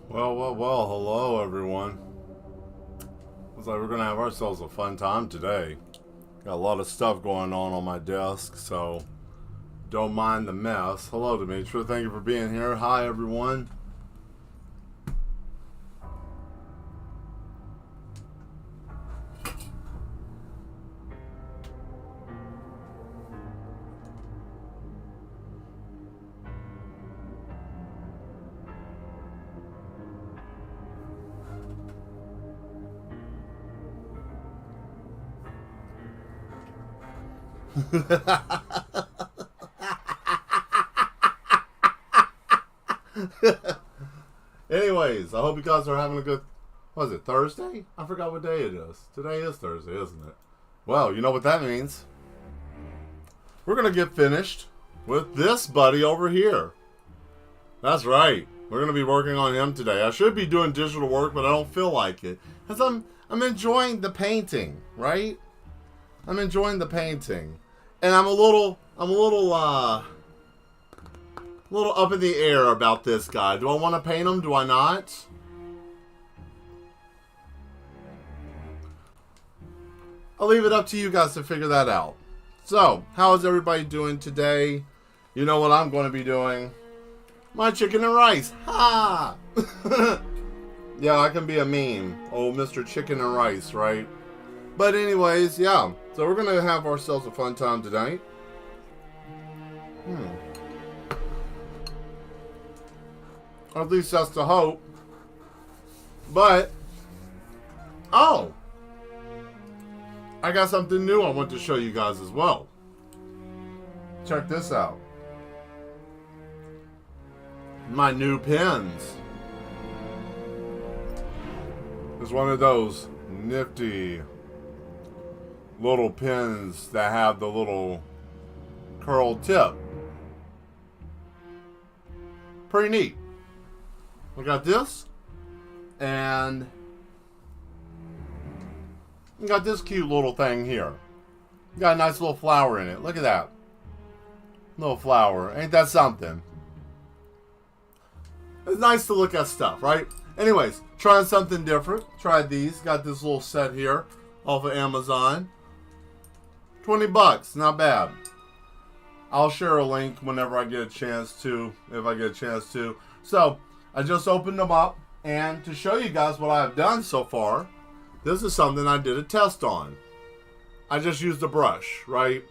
Well, hello everyone. Looks like we're gonna have ourselves a fun time today. Got a lot of stuff going on my desk, so don't mind the mess. Hello, Demetria. Thank you for being here. Hi, everyone. Anyways, I hope you guys are having a good... What is it, Thursday? I forgot what day it is. Today is Thursday, isn't it? Well, you know what that means. We're going to get finished with this buddy over here. That's right. We're going to be working on him today. I should be doing digital work, but I don't feel like it. Because I'm enjoying the painting, right? I'm enjoying the painting. And I'm a little up in the air about this guy. Do I want to paint him? Do I not? I'll leave it up to you guys to figure that out. So, how is everybody doing today? You know what I'm going to be doing? My chicken and rice. Ha! Yeah, I can be a meme. Oh, Mr. Chicken and Rice, right? But anyways, yeah. So we're going to have ourselves a fun time tonight. Or at least that's the hope. But, oh! I got something new I want to show you guys as well. Check this out. My new pens. It's one of those nifty little pins that have the little curled tip. Pretty neat. We got this, and we got this cute little thing here. Got a nice little flower in it. Look at that. Little flower. Ain't that something? It's nice to look at stuff, right? Anyways, trying something different. Tried these. Got this little set here off of Amazon. 20 bucks. Not bad. I'll share a link whenever I get a chance to. If I get a chance to. So, I just opened them up. And to show you guys what I've done so far, this is something I did a test on. I just used a brush, right?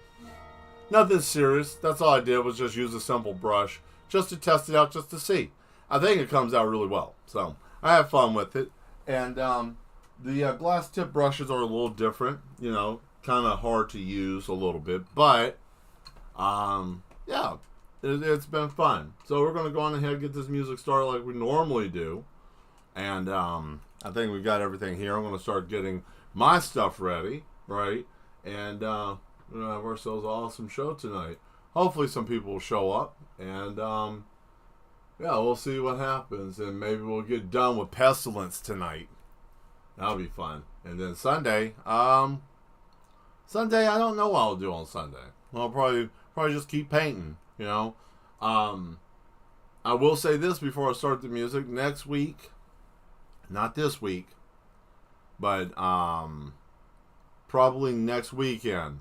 Nothing serious. That's all I did was just use a simple brush. Just to test it out, just to see. I think it comes out really well. So, I have fun with it. And the glass tip brushes are a little different. You know, kind of hard to use a little bit. But, yeah, it's been fun. So, we're going to go on ahead and get this music started like we normally do. And I think we've got everything here. I'm going to start getting my stuff ready, right? And we're going to have ourselves an awesome show tonight. Hopefully some people will show up. And, yeah, we'll see what happens. And maybe we'll get done with Pestilence tonight. That'll be fun. And then Sunday, I don't know what I'll do on Sunday. I'll probably just keep painting, you know. I will say this before I start the music. Next week, not this week, but probably next weekend.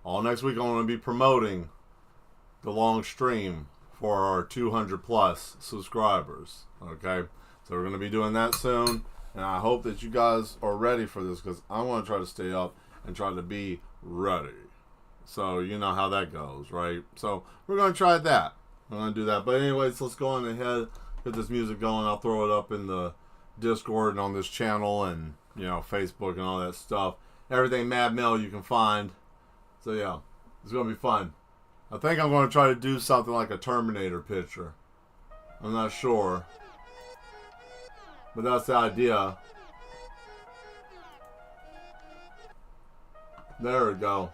All next week I'm going to be promoting the long stream for our 200 plus subscribers. Okay, so we're going to be doing that soon, and I hope that you guys are ready for this because I want to try to stay up and try to be ready. So you know how that goes, right? So we're going to try that. We're going to do that. But anyways, let's go on ahead, get this music going. I'll throw it up in the Discord and on this channel and, you know, Facebook and all that stuff. Everything Mad Mel you can find. So yeah, it's going to be fun. I think I'm going to try to do something like a Terminator picture. I'm not sure. But that's the idea. There we go.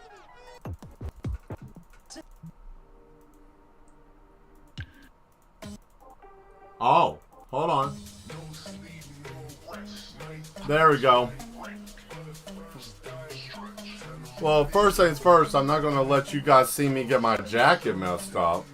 Oh, hold on. There we go. Well, first things first, I'm not going to let you guys see me get my jacket messed up.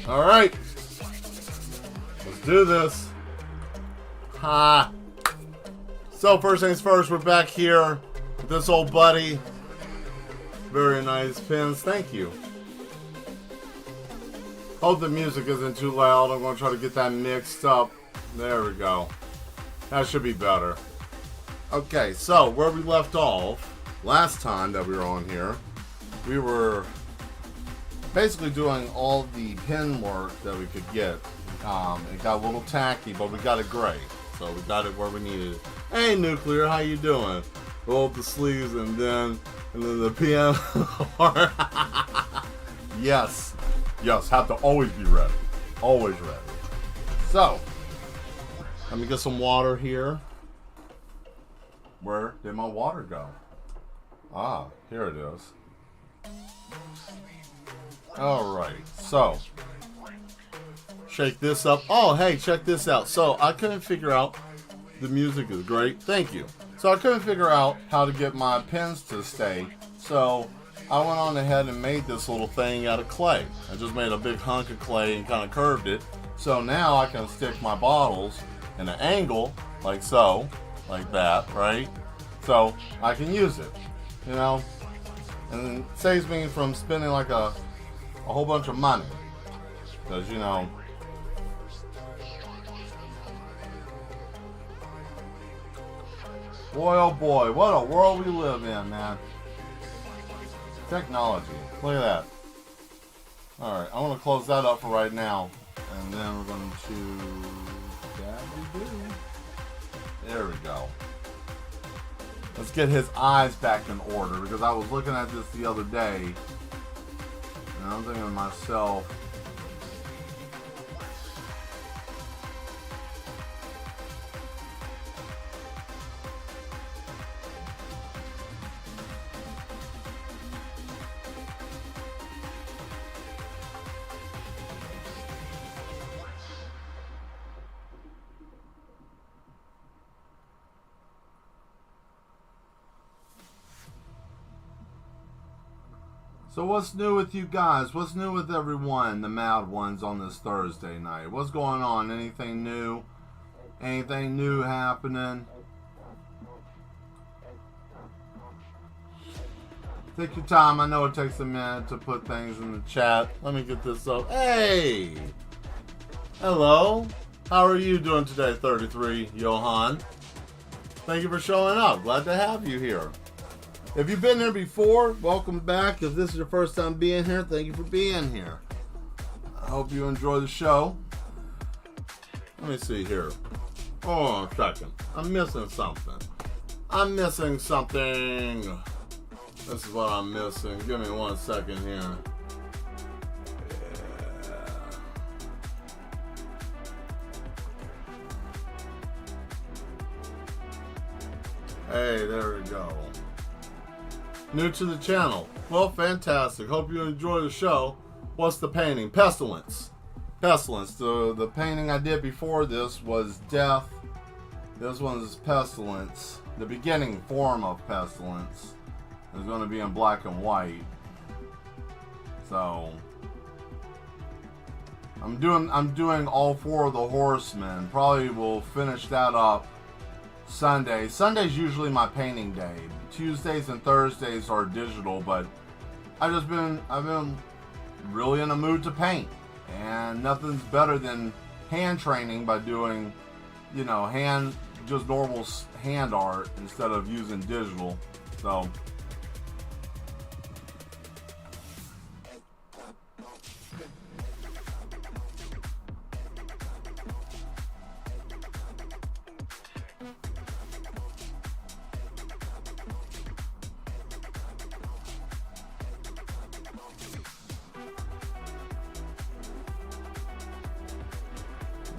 All right. Let's do this. Ha. So first things first, we're back here with this old buddy. Very nice pins. Thank you. Hope the music isn't too loud. I'm going to try to get that mixed up. There we go. That should be better. Okay, so where we left off last time that we were on here, we were basically doing all the pin work that we could get. It got a little tacky, but we got it gray. So we got it where we needed it. Hey, Nuclear, how you doing? Roll up the sleeves and then the piano. Yes. Yes, have to always be ready. Always ready. So, let me get some water here. Where did my water go? Ah, here it is. Alright, so shake this up. Oh, hey, check this out. So I couldn't figure out, the music is great. Thank you. So I couldn't figure out how to get my pins to stay. So I went on ahead and made this little thing out of clay. I just made a big hunk of clay and kind of curved it. So now I can stick my bottles in an angle, like so, like that, right? So I can use it, you know? And it saves me from spending like a whole bunch of money. Because, you know, boy oh boy, what a world we live in, man. Technology. Look at that. Alright, I want to close that up for right now. And then we're going to... There we go. Let's get his eyes back in order, because I was looking at this the other day and I'm thinking to myself, so what's new with you guys? What's new with everyone, the mad ones, on this Thursday night? What's going on? Anything new? Anything new happening? Take your time. I know it takes a minute to put things in the chat. Let me get this up. Hey! Hello. How are you doing today, 33, Johan? Thank you for showing up. Glad to have you here. If you've been here before, welcome back. If this is your first time being here, thank you for being here. I hope you enjoy the show. Let me see here. Hold on a second. I'm missing something. I'm missing something. This is what I'm missing. Give me 1 second here. Yeah. Hey, there we go. New to the channel. Well, fantastic. Hope you enjoy the show. What's the painting? Pestilence. Pestilence. The painting I did before this was Death. This one is Pestilence. The beginning form of Pestilence is going to be in black and white. So I'm doing all 4 of the Horsemen. Probably will finish that up Sunday. Sunday's usually my painting day. Tuesdays and Thursdays are digital, but I've been really in a mood to paint, and nothing's better than hand training by doing, you know, just normal hand art instead of using digital. So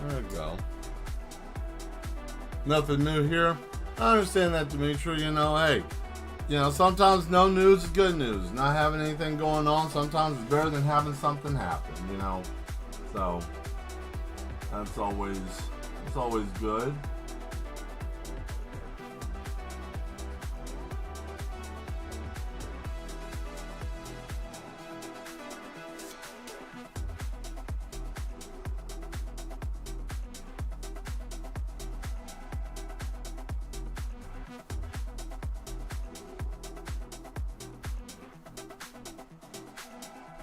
there we go. Nothing new here. I understand that, Dimitri. You know, hey, you know, sometimes no news is good news. Not having anything going on sometimes is better than having something happen, you know. So that's always good.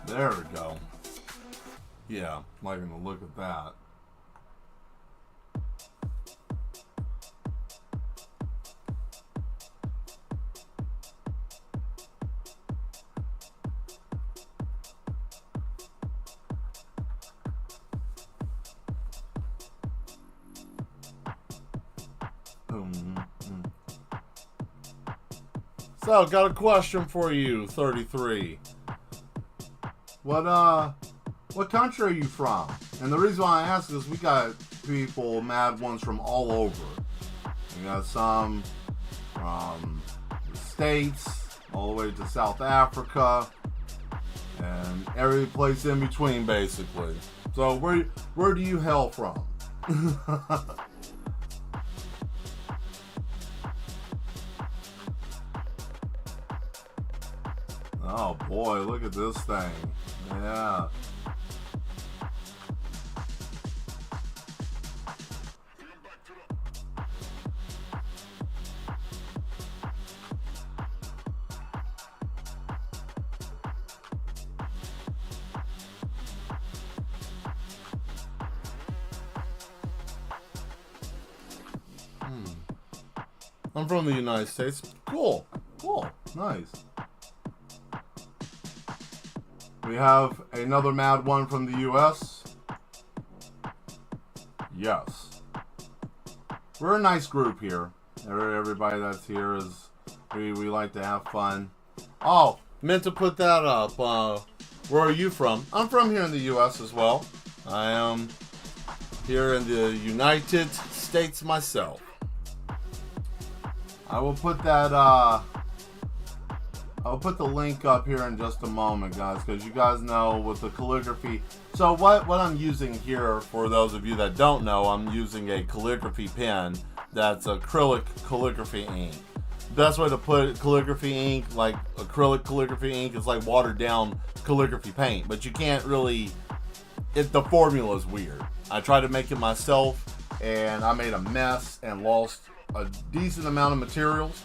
There we go. Yeah, liking to look at that. So, got a question for you, 33. What country are you from? And the reason why I ask is we got people, mad ones from all over. We got some from the States, all the way to South Africa, and every place in between, basically. So, where do you hail from? Oh boy, look at this thing. Yeah. I'm from the United States. Cool. Cool. Nice. We have another mad one from the U.S. Yes. We're a nice group here. Everybody that's here is, we like to have fun. Oh, meant to put that up. Where are you from? I'm from here in the U.S. as well. I am here in the United States myself. I will put that, I'll put the link up here in just a moment, guys, because you guys know with the calligraphy. So what I'm using here, for those of you that don't know, I'm using a calligraphy pen that's acrylic calligraphy ink. Best way to put it, calligraphy ink, like acrylic calligraphy ink, is like watered down calligraphy paint, but you can't really, the formula is weird. I tried to make it myself, and I made a mess and lost a decent amount of materials,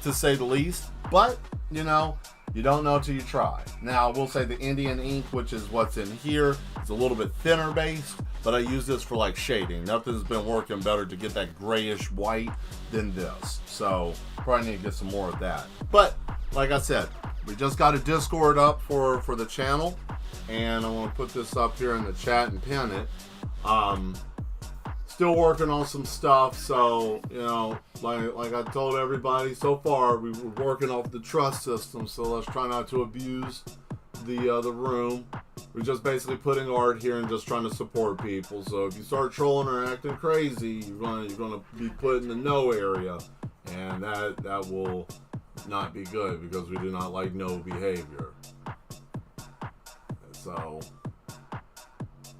to say the least. But, you know, you don't know till you try. Now, I will say the Indian ink, which is what's in here, is a little bit thinner based, but I use this for like shading. Nothing's been working better to get that grayish white than this. So, probably need to get some more of that. But, like I said, we just got a Discord up for the channel, and I'm going to put this up here in the chat and pin it. Still working on some stuff, so, you know, like I told everybody so far, we were working off the trust system, so let's try not to abuse the room. We're just basically putting art here and just trying to support people. So if you start trolling or acting crazy, you're gonna be put in the no area, and that will not be good, because we do not like no behavior. So.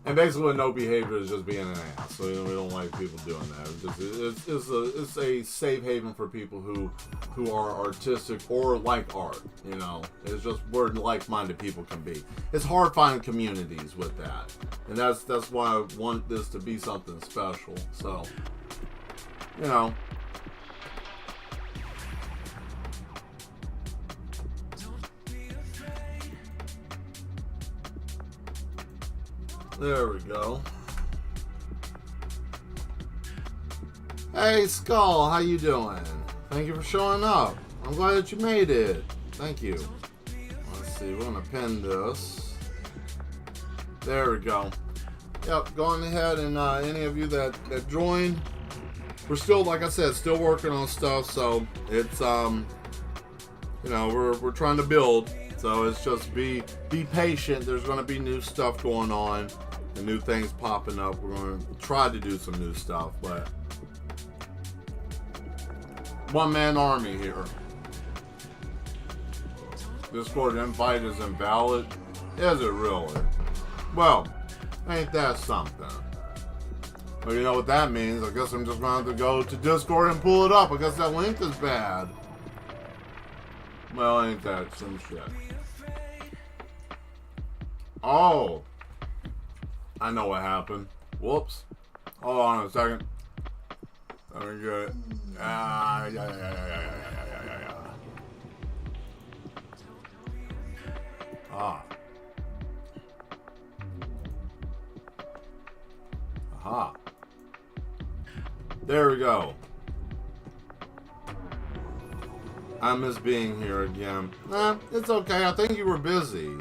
And basically, no behavior is just being an ass. So, you know, we don't like people doing that. It's a safe haven for people who are artistic or like art. You know, it's just where like-minded people can be. It's hard finding communities with that, and that's why I want this to be something special. So, you know. There we go. Hey Skull, how you doing? Thank you for showing up. I'm glad that you made it. Thank you. Let's see, we're gonna pin this. There we go. Yep, go on ahead, and any of you that joined, we're still, like I said, still working on stuff, so it's you know, we're trying to build. So it's just be patient. There's going to be new stuff going on and new things popping up. We're going to try to do some new stuff, but one-man army here. Discord invite is invalid. Is it really? Well, ain't that something? Well, you know what that means. I guess I'm just going to have to go to Discord and pull it up. I guess that link is bad. Well, ain't that some shit? Oh, I know what happened. Whoops. Hold on a second. Let me get it. Yeah. Ah. Aha. There we go. I miss being here again. It's okay. I think you were busy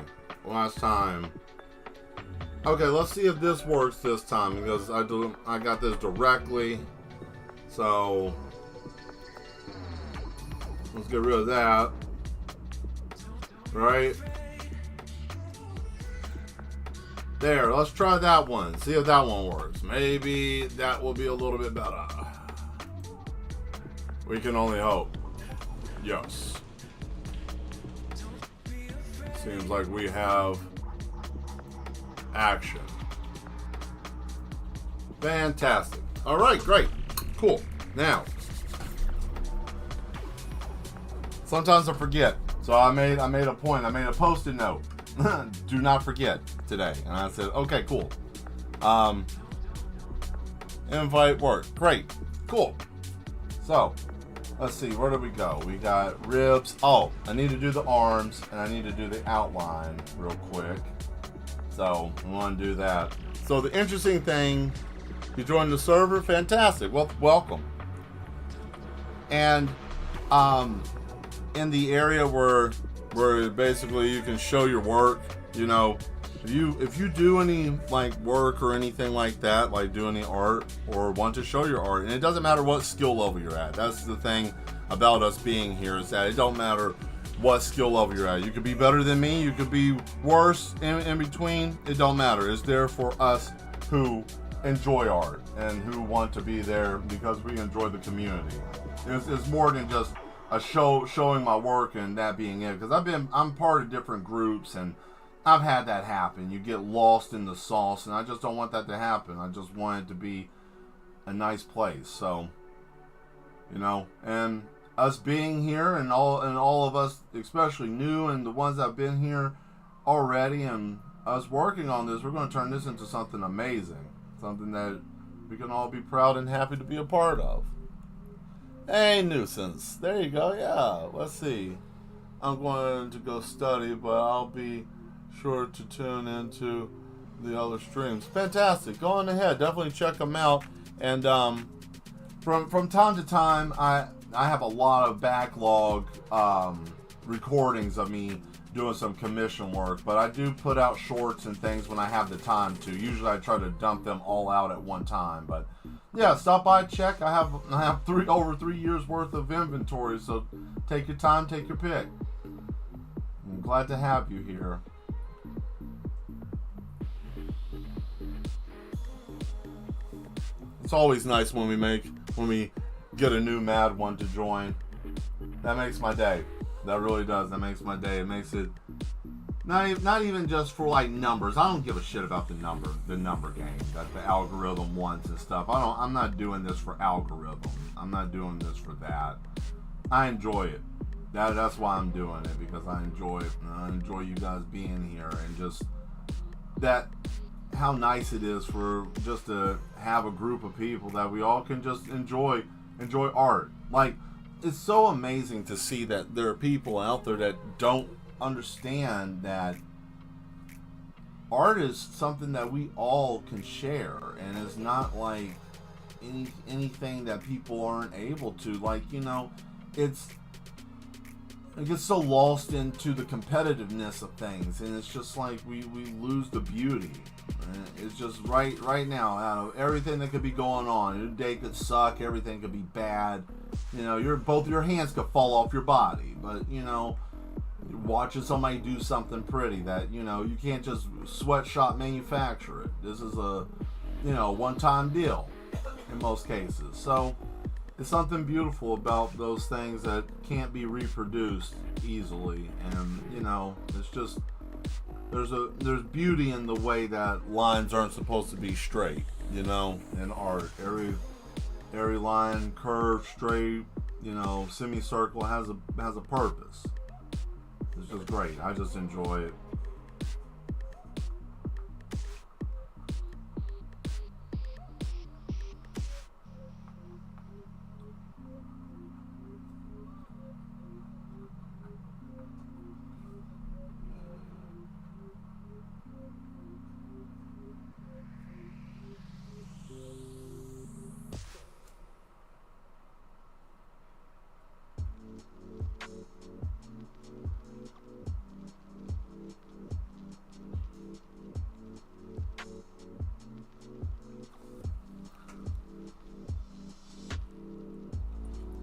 last time. Okay, let's see if this works this time because I got this directly. So let's get rid of that. Right? There, let's try that one. See if that one works. Maybe that will be a little bit better. We can only hope. Yes. Seems like we have action. Fantastic. All right, great. Cool. Now, sometimes I forget. So I made a point. I made a post-it note. Do not forget today. And I said, okay, cool. Invite work. Great. Cool. So, let's see. Where do we go? We got ribs. Oh, I need to do the arms and I need to do the outline real quick. So, I want to do that. So, the interesting thing, you joined the server. Fantastic. Well, welcome. And, in the area where basically you can show your work, you know, if you do any like work or anything like that, like do any art or want to show your art, and it doesn't matter what skill level you're at. That's the thing about us being here, is that it don't matter what skill level you're at. You could be better than me, you could be worse, in between. It don't matter. It's there for us who enjoy art and who want to be there because we enjoy the community. It's more than just a showing my work and that being it, because I'm part of different groups and I've had that happen. You get lost in the sauce, and I just don't want that to happen. I just want it to be a nice place. So, you know, and us being here and all of us, especially new and the ones that have been here already, and us working on this, we're going to turn this into something amazing, something that we can all be proud and happy to be a part of. Hey, nuisance. There you go. Yeah. Let's see. I'm going to go study, but I'll be sure to tune into the other streams. Fantastic. Go on ahead. Definitely check them out. And from time to time, I have a lot of backlog recordings of me doing some commission work, but I do put out shorts and things when I have the time to. Usually I try to dump them all out at one time, but yeah, stop by, check. I have over 3 years worth of inventory, so take your time, take your pick. I'm glad to have you here. It's always nice when we get a new mad one to join. That makes my day. That really does. That makes my day. It makes it not even just for like numbers. I don't give a shit about the number game that the algorithm wants and stuff. I'm not doing this for algorithm. I'm not doing this for that. I enjoy it. That's why I'm doing it, because I enjoy it. And I enjoy you guys being here, and just that how nice it is for just to have a group of people that we all can just enjoy art. Like, it's so amazing to see that there are people out there that don't understand that art is something that we all can share, and it's not like anything that people aren't able to. Like, you know, it gets so lost into the competitiveness of things, and it's just like we lose the beauty. And it's just right now, out of everything that could be going on, your day could suck, everything could be bad. You know, both your hands could fall off your body, but you know, watching somebody do something pretty that, you know, you can't just sweatshop manufacture it. This is a, you know, one-time deal in most cases. So it's something beautiful about those things that can't be reproduced easily, and you know, it's just there's beauty in the way that lines aren't supposed to be straight, you know, in art. Every line, curve, straight, you know, semicircle has a purpose. It's just great. I just enjoy it.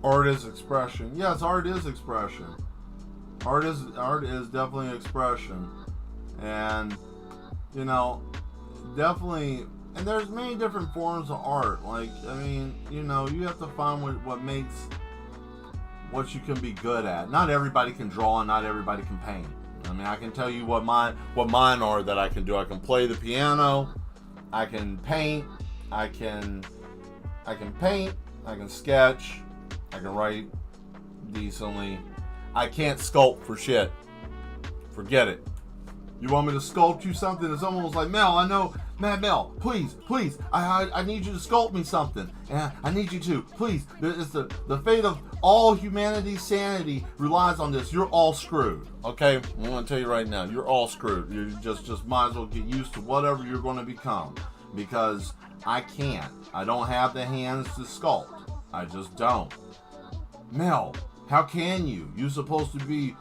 Art is expression. Yes, art is expression. Art is definitely expression. And, you know, definitely, and there's many different forms of art. Like, I mean, you know, you have to find what makes, what you can be good at. Not everybody can draw and not everybody can paint. I mean, I can tell you what mine are that I can do. I can play the piano, I can paint, I can paint, I can sketch, I can write decently. I can't sculpt for shit. Forget it. You want me to sculpt you something? And someone was like, Mel, I know, Mad Mel, please, I need you to sculpt me something. And I need you to, please. It's the fate of all humanity's sanity relies on this. You're all screwed. Okay? I'm going to tell you right now, you're all screwed. You just might as well get used to whatever you're going to become. Because I can't. I don't have the hands to sculpt. I just don't. Mel, how can you? You're supposed to be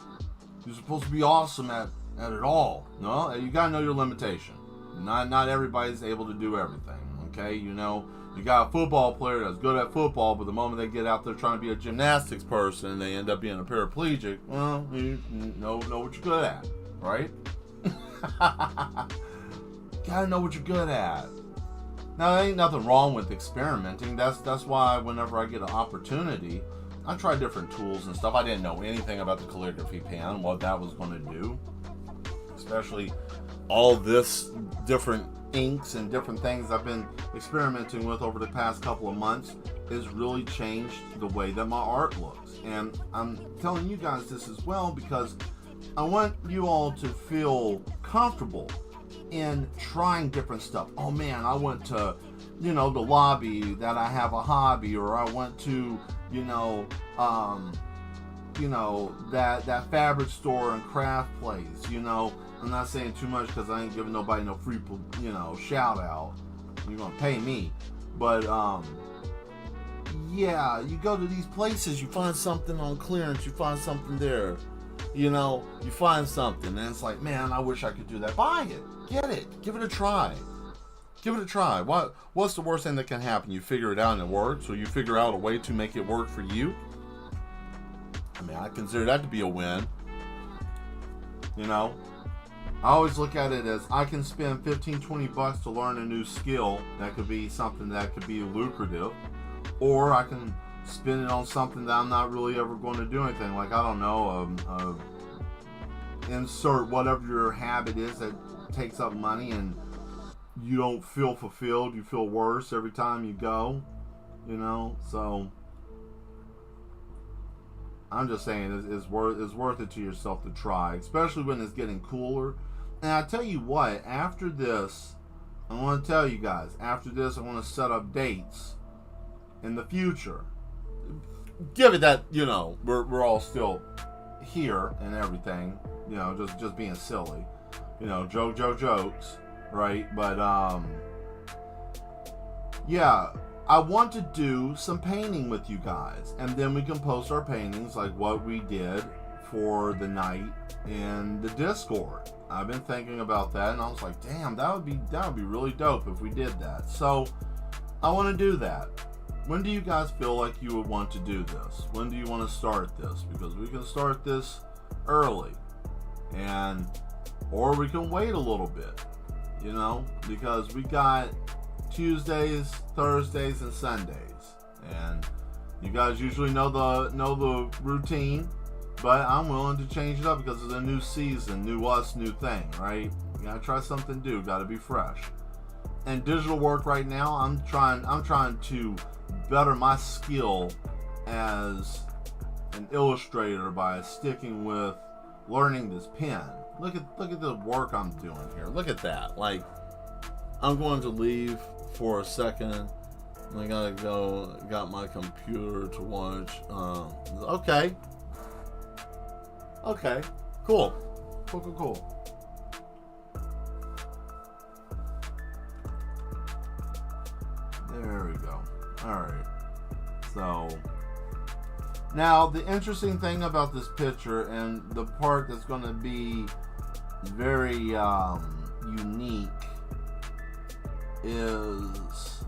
awesome at it all. No, you gotta know your limitation. Not everybody's able to do everything. Okay, you know, you got a football player that's good at football, but the moment they get out there trying to be a gymnastics person, they end up being a paraplegic. Well, you know what you're good at, right? Gotta know what you're good at. Now, there ain't nothing wrong with experimenting. That's why whenever I get an opportunity, I try different tools and stuff. I didn't know anything about the calligraphy pen, what that was going to do. Especially all this different inks and different things I've been experimenting with over the past couple of months has really changed the way that my art looks. And I'm telling you guys this as well because I want you all to feel comfortable in trying different stuff. Oh man, I went to, you know, the lobby that I have a hobby, or I went to, that fabric store and craft place, you know. I'm not saying too much because I ain't giving nobody no free, shout out. You're gonna pay me, but yeah, you go to these places, you find something on clearance, you find something there, you know, you find something, and it's like, man, I wish I could do that. Buy it, get it, give it a try. Give it a try. What's the worst thing that can happen? You figure it out and it works, or you figure out a way to make it work for you. I mean, I consider that to be a win. You know, I always look at it as I can spend $15-20 to learn a new skill. That could be something that could be lucrative, or I can spend it on something that I'm not really ever going to do anything. Like, I don't know, insert whatever your habit is that takes up money and you don't feel fulfilled, you feel worse every time you go, you know. So I'm just saying it's worth it to yourself to try, especially when it's getting cooler. And I tell you what, after this, I want to tell you guys, after this I want to set up dates in the future. Give it that, you know, we're all still here and everything, you know, just being silly, you know, jokes. Right, but yeah, I want to do some painting with you guys, and then we can post our paintings like what we did for the night in the Discord. I've been thinking about that, and I was like, damn, that would be really dope if we did that. So I want to do that. When do you guys feel like you would want to do this? When do you want to start this? Because we can start this early, or we can wait a little bit. You know, because we got Tuesdays, Thursdays, and Sundays, and you guys usually know the routine. But I'm willing to change it up because it's a new season, new us, new thing, right? You gotta try something new. Gotta be fresh. And digital work right now, I'm trying to better my skill as an illustrator by sticking with learning this pen. Look at the work I'm doing here. Look at that. Like, I'm going to leave for a second. I gotta go. Got my computer to watch. Okay. Cool. There we go. All right. So. Now, the interesting thing about this picture, and the part that's going to be very unique, is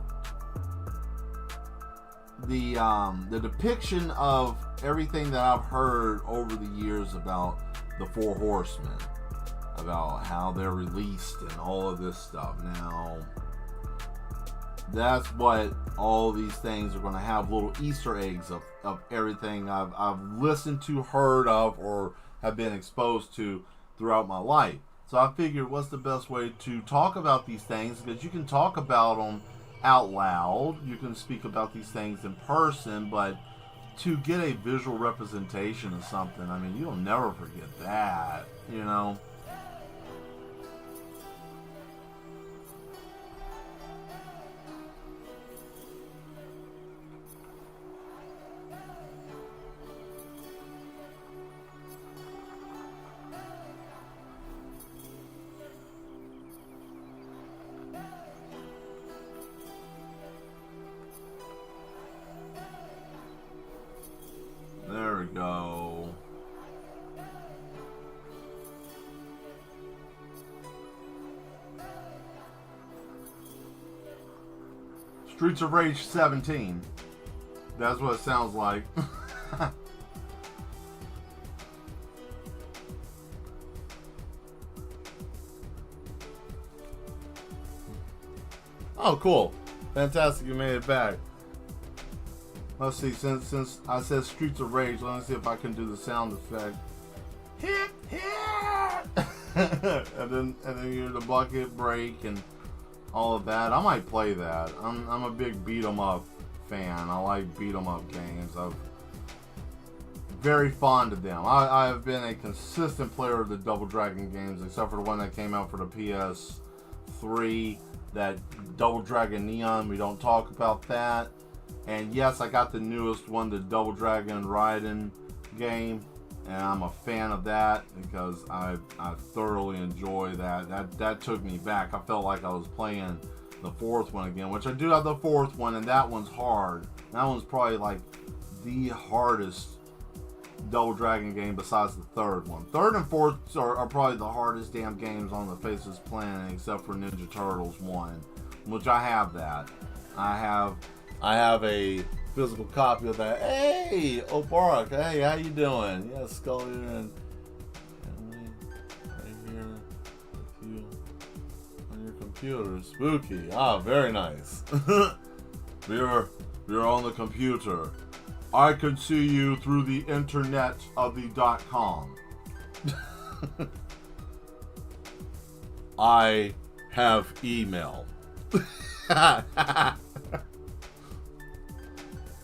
the depiction of everything that I've heard over the years about the Four Horsemen, about how they're released and all of this stuff. Now, that's what all these things are going to have, little Easter eggs of everything I've listened to, heard of, or have been exposed to throughout my life. So I figured, what's the best way to talk about these things? Because you can talk about them out loud, you can speak about these things in person, but to get a visual representation of something, I mean, you'll never forget that, you know? There we go. Streets of Rage 17. That's what it sounds like. Oh, cool. Fantastic, you made it back. Let's see, since I said Streets of Rage, let me see if I can do the sound effect. Hit, hit! and then you hear the bucket break and all of that. I might play that. I'm a big beat 'em up fan. I like beat 'em up games. I'm very fond of them. I have been a consistent player of the Double Dragon games, except for the one that came out for the PS3, that Double Dragon Neon. We don't talk about that. And yes, I got the newest one, the Double Dragon Raiden game, and I'm a fan of that because I thoroughly enjoy that. That took me back. I felt like I was playing the fourth one again, which I do have the fourth one, and that one's hard. That one's probably like the hardest Double Dragon game besides the third one. Third and fourth are probably the hardest damn games on the face of this planet, except for Ninja Turtles 1, which I have that. I have a physical copy of that. Hey, O'Bark, hey, how you doing? Yeah, Scully and Emily right here with you on your computer. Spooky. Ah, very nice. We're on the computer. I can see you through the internet of the .com. I have email.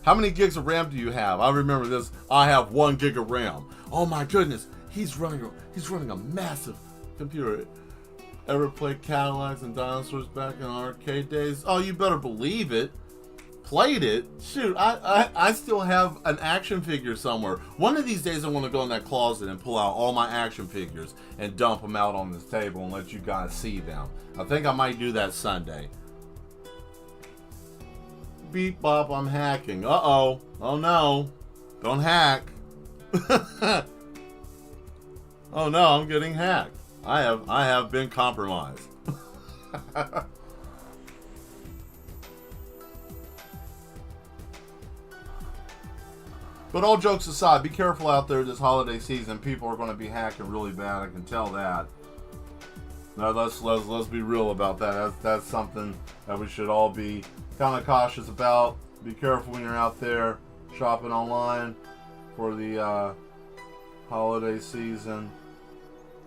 How many gigs of RAM do you have? I remember this. I have 1 gig of RAM. Oh my goodness, he's running a massive computer. Ever played Cadillacs and Dinosaurs back in arcade days? Oh, you better believe it. Played it? Shoot, I still have an action figure somewhere. One of these days I want to go in that closet and pull out all my action figures and dump them out on this table and let you guys see them. I think I might do that Sunday. Beep bop, I'm hacking. Uh-oh. Oh no. Don't hack. Oh no, I'm getting hacked. I have been compromised. But all jokes aside, be careful out there this holiday season. People are going to be hacking really bad. I can tell that. Now let's be real about that. That's something that we should all be kind of cautious about. Be careful when you're out there shopping online for the holiday season.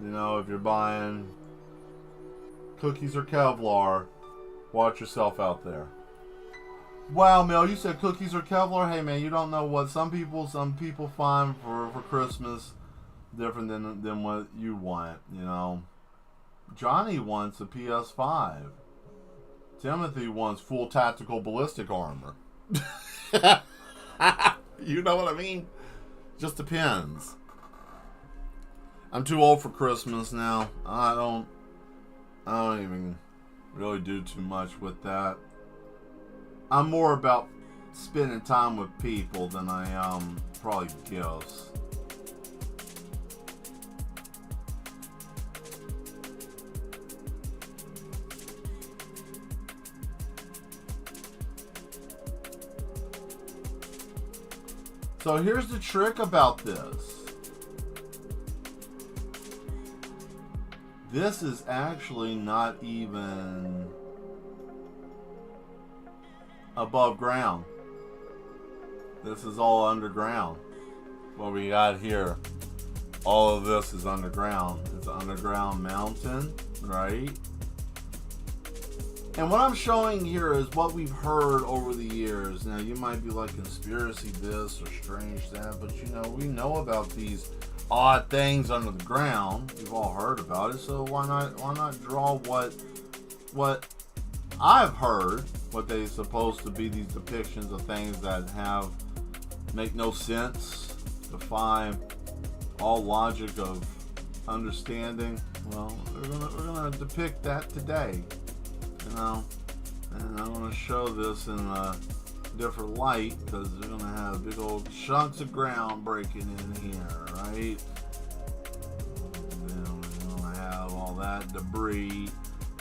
You know, if you're buying cookies or Kevlar, watch yourself out there. Wow, Mel, you said cookies or Kevlar? Hey, man, you don't know what some people find for Christmas different than what you want, you know. Johnny wants a PS5. Timothy wants full tactical ballistic armor. You know what I mean? Just depends. I'm too old for Christmas now. I don't even really do too much with that. I'm more about spending time with people than I am probably gifts. So here's the trick about this. This is actually not even above ground. This is all underground. What we got here, all of this is underground. It's an underground mountain, right? And what I'm showing here is what we've heard over the years. Now, you might be like, conspiracy this or strange that, but you know, we know about these odd things under the ground. We've all heard about it, so why not draw what I've heard, what they're supposed to be, these depictions of things that make no sense, defy all logic of understanding. Well, we're gonna depict that today, you know, and I'm gonna show this in a different light because we're gonna have big old chunks of ground breaking in here, right? And then we're gonna have all that debris,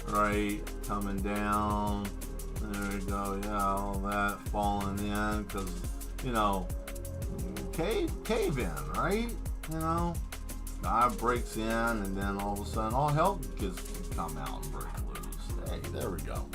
right, coming down. There we go. Yeah, all that falling in because, you know, cave in, right? You know, sky breaks in, and then all of a sudden, all hell gets to come out and break loose. Hey, there we go.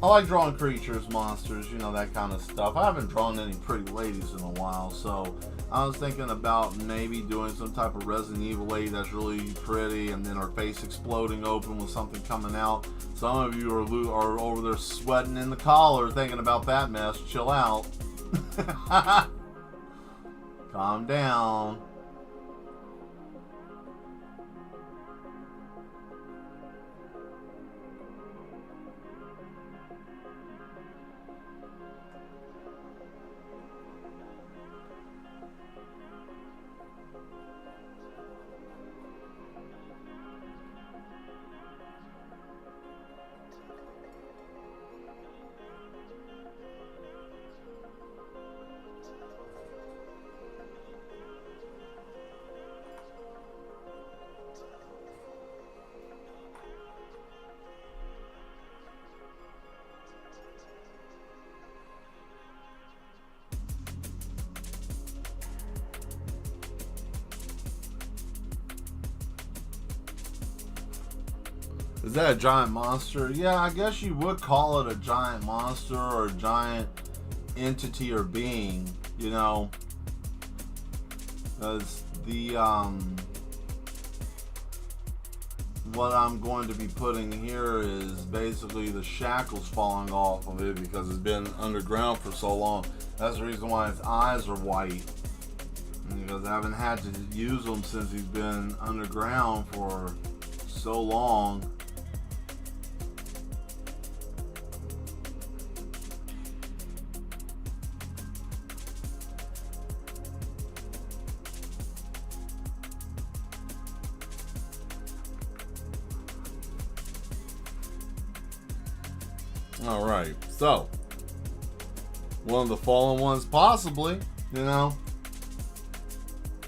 I like drawing creatures, monsters, you know, that kind of stuff. I haven't drawn any pretty ladies in a while, so I was thinking about maybe doing some type of Resident Evil lady that's really pretty, and then her face exploding open with something coming out. Some of you are over there sweating in the collar thinking about that mess. Chill out. Calm down. Is that a giant monster? Yeah, I guess you would call it a giant monster or a giant entity or being, you know. Because the, what I'm going to be putting here is basically the shackles falling off of it because it's been underground for so long. That's the reason why its eyes are white. Because I haven't had to use them since he's been underground for so long. Alright, so one of the fallen ones possibly, you know.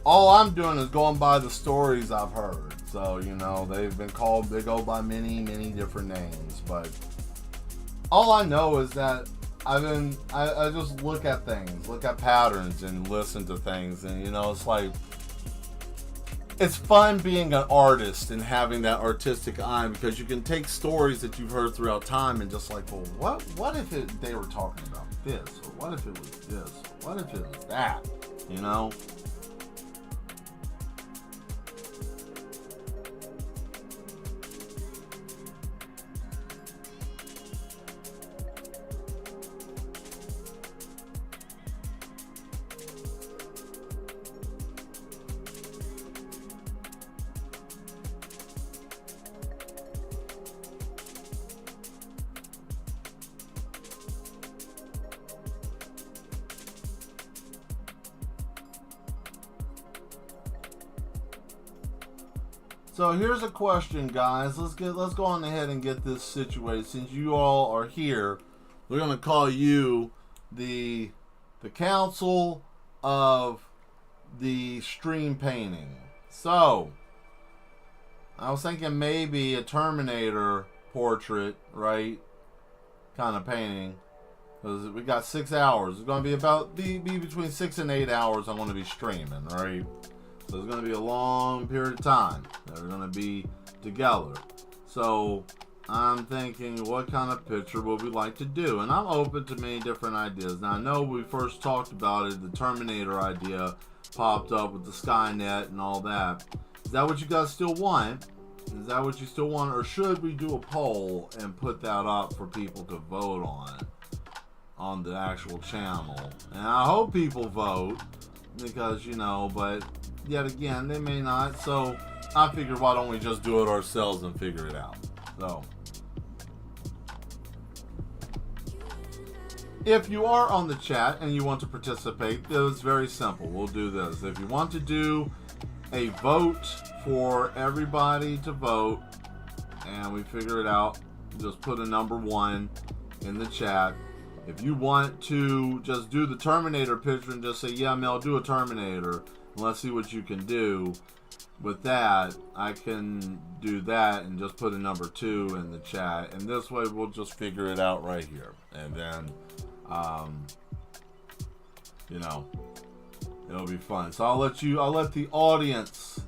All I'm doing is going by the stories I've heard. So, you know, they go by many, many different names. But all I know is that I just look at things, look at patterns and listen to things. And, you know, it's like, it's fun being an artist and having that artistic eye because you can take stories that you've heard throughout time and just like, well, what if they were talking about this? Or what if it was this? Or what if it was that? You know? So here's a question, guys. Let's go on ahead and get this situated. Since you all are here, we're gonna call you the council of the stream painting. So I was thinking maybe a Terminator portrait, right? Kind of painting. Because we got 6 hours. It's going to be be between 6 and 8 hours I'm going to be streaming, right? So it's going to be a long period of time that we're going to be together. So I'm thinking, what kind of picture would we like to do? And I'm open to many different ideas. Now, I know we first talked about it, the Terminator idea popped up with the Skynet and all that. Is that what you guys still want? Is that what you still want? Or should we do a poll and put that up for people to vote on the actual channel? And I hope people vote, because, you know, but yet again, they may not. So I figured, why don't we just do it ourselves and figure it out? So if you are on the chat and you want to participate, it's very simple. We'll do this. If you want to do a vote for everybody to vote, and we figure it out, just put a number 1 in the chat. If you want to just do the Terminator picture and just say, yeah, Mel, do a Terminator, and let's see what you can do with that, I can do that and just put a number 2 in the chat. And this way we'll just figure it out right here. And then, you know, it'll be fun. So I'll let the audience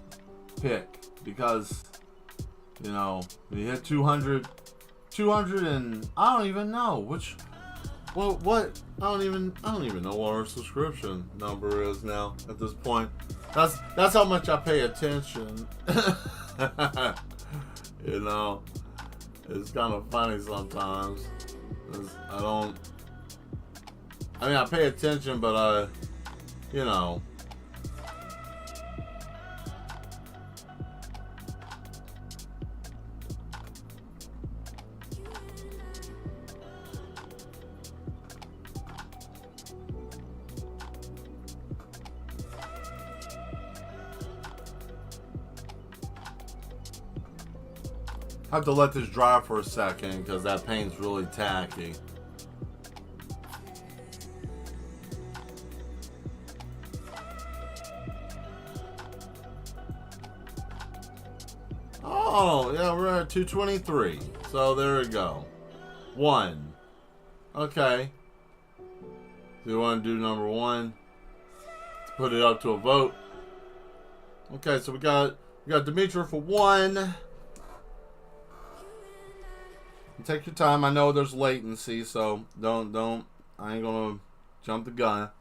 pick, because, you know, we hit 200 and I don't even know which, what I don't even know what our subscription number is now at this point. That's how much I pay attention. You know, it's kind of funny sometimes. I pay attention, but you know. I have to let this dry for a second because that paint's really tacky. Oh, yeah, we're at 223. So there we go. 1. Okay. So you want to do number 1? Let's put it up to a vote. Okay, so we got Dimitri for 1. Take your time. I know there's latency, so don't. I ain't gonna jump the gun.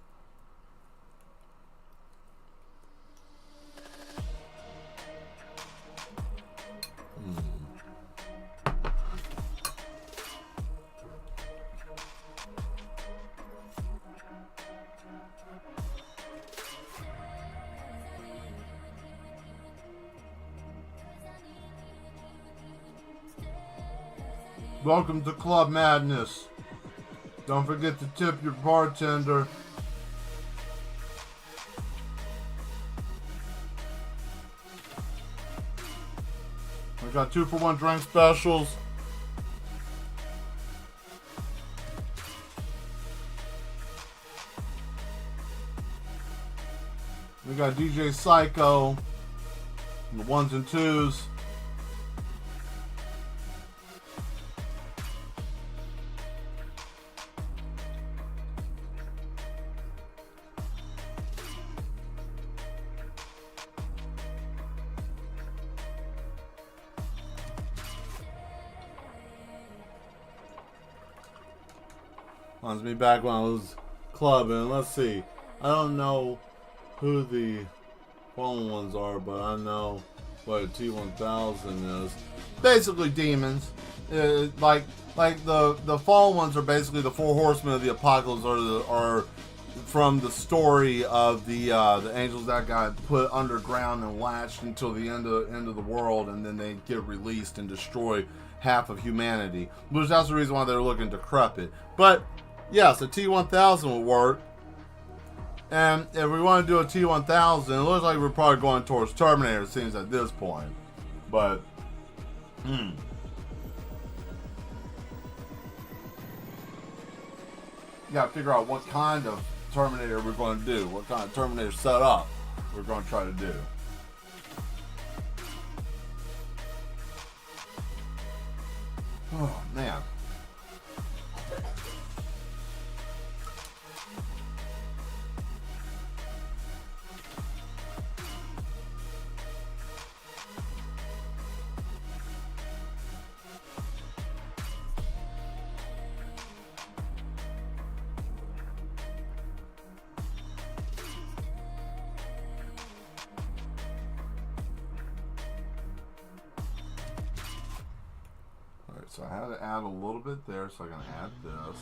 Welcome to Club Madness. Don't forget to tip your bartender. We got 2-for-1 drink specials. We got DJ Psycho, the 1s and 2s. Reminds me back when I was clubbing. Let's see. I don't know who the fallen ones are, but I know what a T-1000 is. Basically demons. Like the fallen ones are basically the 4 horsemen of the apocalypse, are from the story of the angels that got put underground and latched until the end of the world, and then they get released and destroy half of humanity. Which that's the reason why they're looking decrepit. But yes, a T-1000 would work. And if we want to do a T-1000, it looks like we're probably going towards Terminator, it seems, at this point. But, you gotta figure out what kind of Terminator we're going to do. What kind of Terminator setup we're going to try to do. Oh, man. so I had to add a little bit there, so I can add this.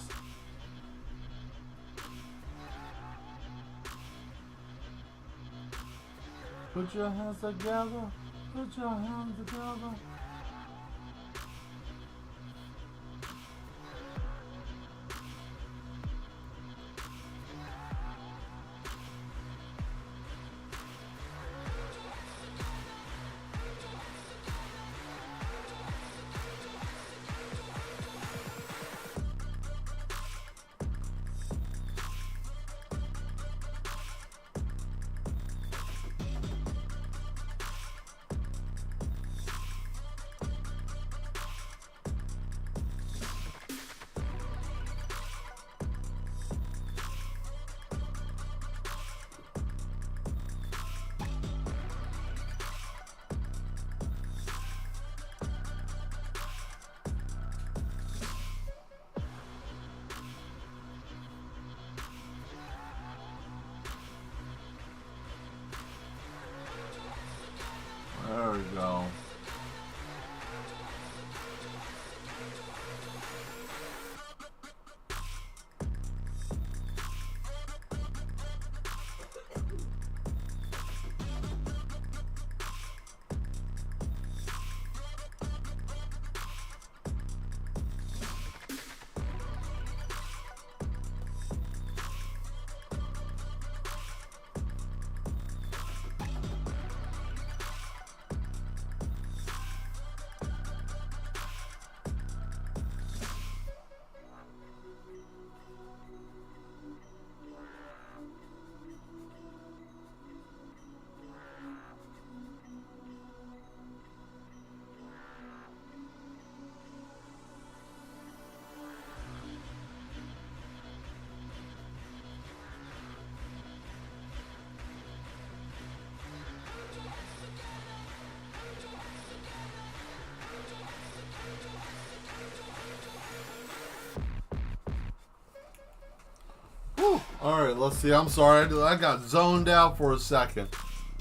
Put your hands together. Put your hands together. There we go. Alright, let's see. I'm sorry. I got zoned out for a second.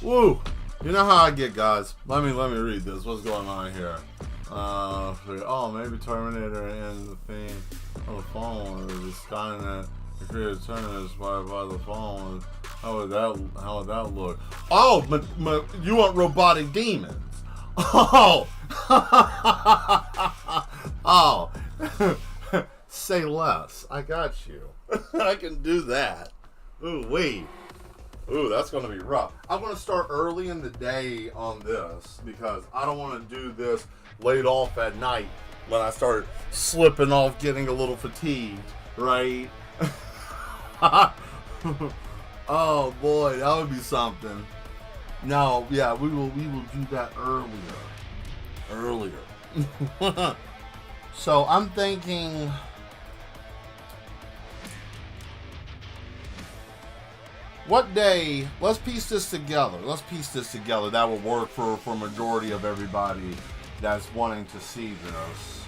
Woo! You know how I get, guys. Let me read this. What's going on here? Oh, maybe Terminator and the thing on the phone is Skynet. The creative Terminator inspired by the phone. How would that look? Oh, you want robotic demons? Oh! Oh! Say less. I got you. I can do that. Ooh, wait. Ooh, that's going to be rough. I'm going to start early in the day on this because I don't want to do this late off at night when I start slipping off, getting a little fatigued, right? Oh boy, that would be something. No, yeah, we will do that earlier. So I'm thinking, what day? Let's piece this together. That will work for majority of everybody that's wanting to see this.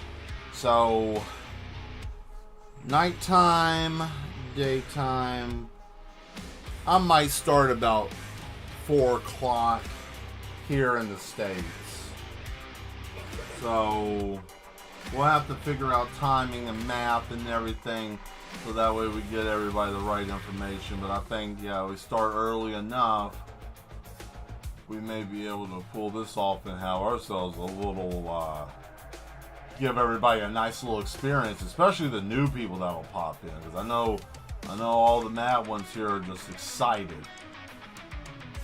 So nighttime, daytime. I might start about 4 o'clock here in the States. So we'll have to figure out timing and math and everything so that way we get everybody the right information. But I think, yeah, we start early enough, we may be able to pull this off and have ourselves a little, give everybody a nice little experience, especially the new people that will pop in. Because I know all the mad ones here are just excited.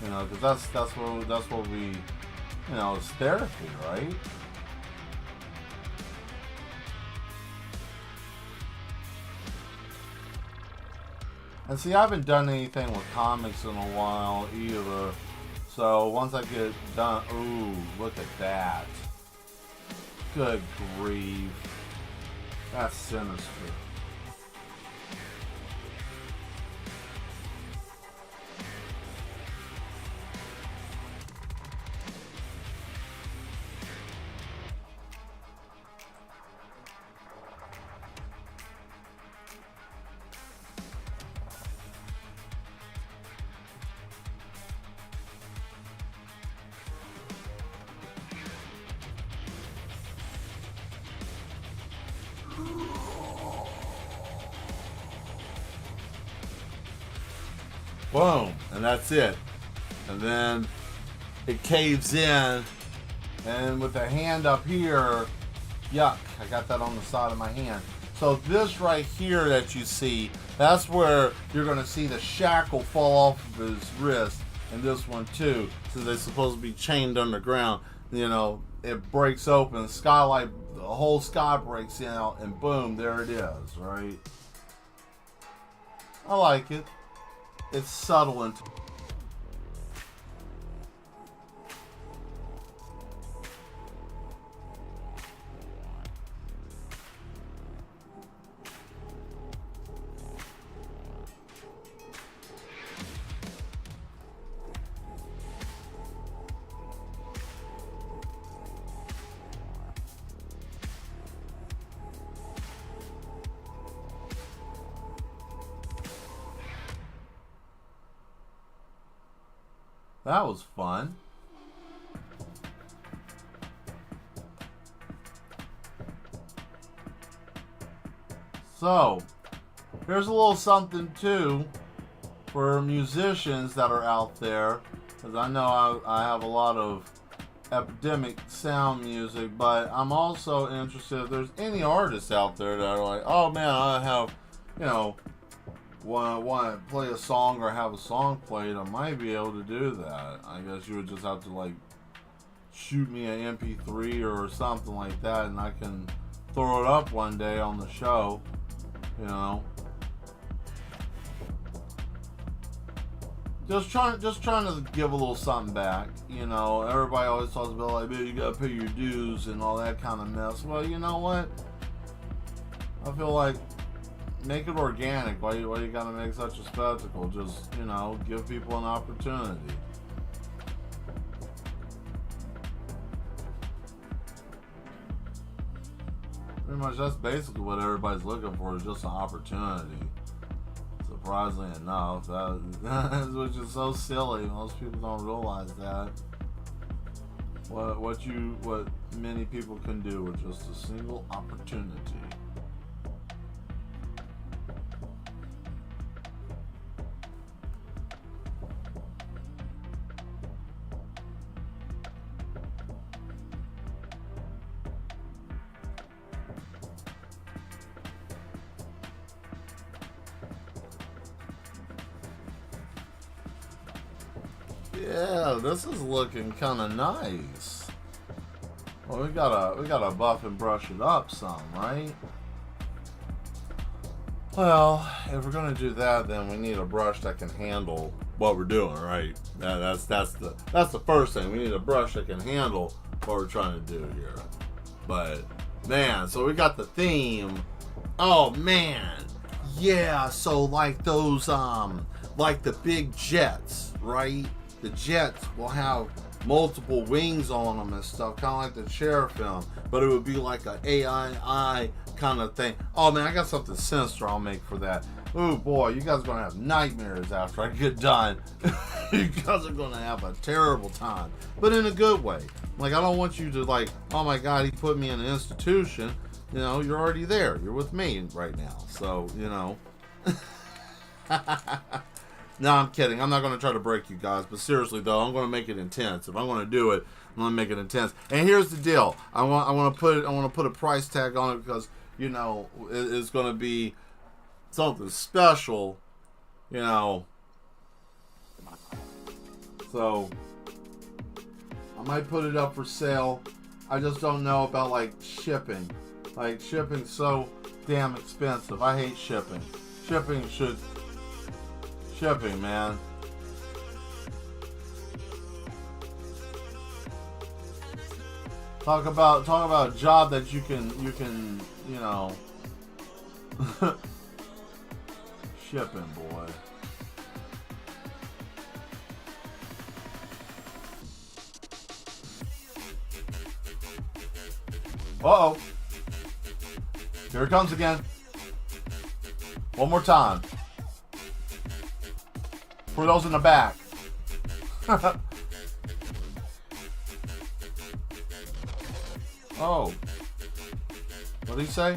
You know, because that's what we, you know, it's therapy, right? And see, I haven't done anything with comics in a while either. So once I get done, ooh, look at that. Good grief. That's sinister. boom, and that's it. And then it caves in, and with the hand up here, yuck, I got that on the side of my hand. So this right here that you see, that's where you're going to see the shackle fall off of his wrist, and this one too, since they're supposed to be chained underground. You know, it breaks open, the skylight, the whole sky breaks out, and boom, there it is, right? I like it. It's subtle and that was fun. So, here's a little something too for musicians that are out there, because I know I have a lot of epidemic sound music, but I'm also interested if there's any artists out there that are like, oh man, I have, you know, want to play a song or have a song played, I might be able to do that. I guess you would just have to like shoot me an MP3 or something like that, and I can throw it up one day on the show, you know. Just trying to give a little something back, you know. Everybody always talks about like, man, you gotta pay your dues and all that kind of mess. Well, you know what? I feel like make it organic. Why you gotta make such a spectacle? Just, you know, give people an opportunity. Pretty much that's basically what everybody's looking for, is just an opportunity. Surprisingly enough, which is so silly. Most people don't realize that. What many people can do with just a single opportunity. Yeah, this is looking kind of nice. Well, we gotta buff and brush it up some, right? Well, if we're gonna do that, then we need a brush that can handle what we're doing, right? That's the first thing. We need a brush that can handle what we're trying to do here. But man, so we got the theme. Oh man, yeah. So like those like the big jets, right? The jets will have multiple wings on them and stuff, kind of like the Cher film, but it would be like an AI kind of thing. Oh man, I got something sinister I'll make for that. Oh boy, you guys are gonna have nightmares after I get done. You guys are gonna have a terrible time, but in a good way. Like, I don't want you to like, oh my god, he put me in an institution. You know, you're already there. You're with me right now, so you know. No, I'm kidding. I'm not going to try to break you guys. But seriously, though, I'm going to make it intense. If I'm going to do it, I'm going to make it intense. And here's the deal. I want to put a price tag on it because, you know, it's going to be something special, you know. So I might put it up for sale. I just don't know about like shipping. Like, shipping's so damn expensive. I hate shipping. Shipping, man. Talk about a job that you can, you know, shipping, boy. Uh-oh. Here it comes again. One more time. For those in the back. Oh. What did he say?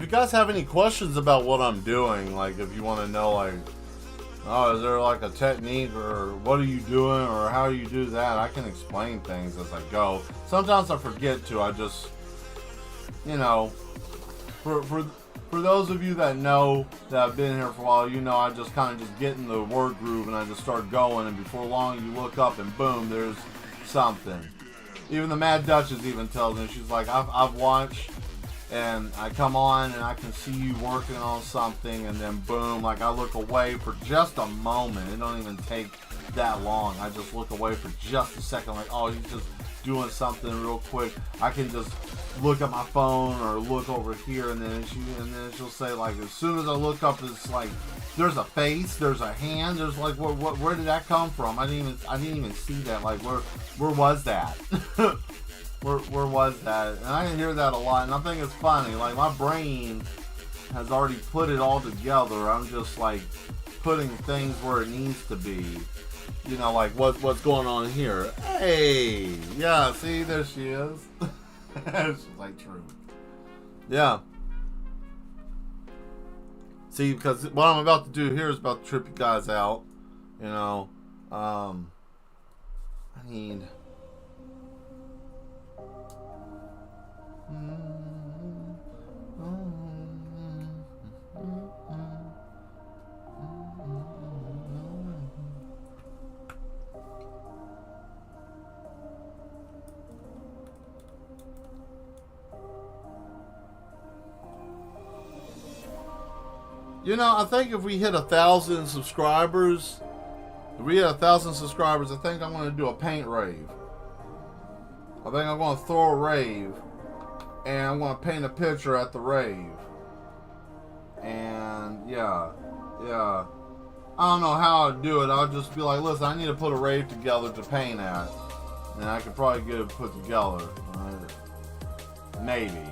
If you guys have any questions about what I'm doing, like if you want to know, like, oh, is there like a technique, or what are you doing, or how do you do that, I can explain things as I go. Sometimes I forget to. I just, you know, for those of you that know, that have been here for a while, you know, I just kind of just get in the word groove and I just start going, and before long you look up and boom, there's something. Even the Mad Duchess even tells me, she's like, I've watched, and I come on and I can see you working on something, and then boom, like I look away for just a moment. It don't even take that long. I just look away for just a second, like, oh, he's just doing something real quick. I can just look at my phone or look over here, and then she'll say, like, as soon as I look up, it's like there's a face, there's a hand, there's like, where did that come from? I didn't even see that. Like, where was that? Where was that? And I hear that a lot, and I think it's funny. Like, my brain has already put it all together. I'm just like putting things where it needs to be. You know, like what's going on here? Hey, yeah, see, there she is. She's like, true. Yeah. See, because what I'm about to do here is about to trip you guys out. You know, I need. You know, I think if we hit 1,000 subscribers, I think I'm going to do a paint rave. I think I'm going to throw a rave, and I'm going to paint a picture at the rave. And yeah. I don't know how I'd do it. I'll just be like, listen, I need to put a rave together to paint at, and I could probably get it put together. Maybe.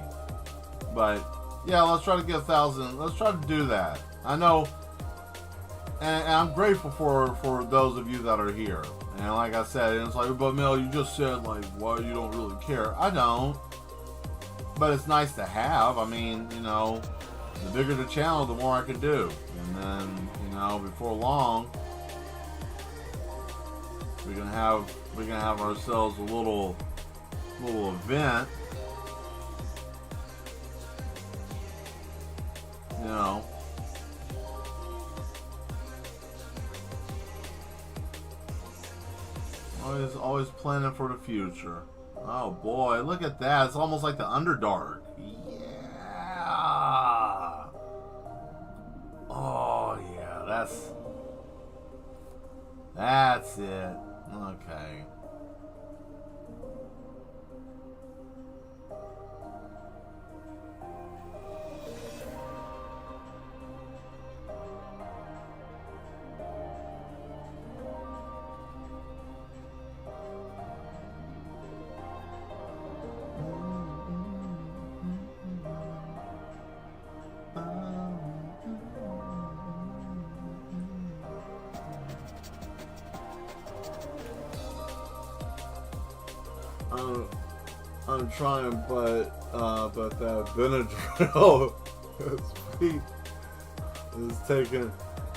But yeah, let's try to get 1,000. Let's try to do that. I know, and I'm grateful for those of you that are here. And like I said, it's like, but Mel, you just said, like, well, you don't really care. I don't. But it's nice to have. I mean, you know, the bigger the channel, the more I can do. And then, you know, before long, we're gonna have ourselves a little event. You know. Always planning for the future. Oh boy, look at that. It's almost like the Underdark. Yeah. Oh yeah, that's it. Okay. I'm trying, but that Benadryl is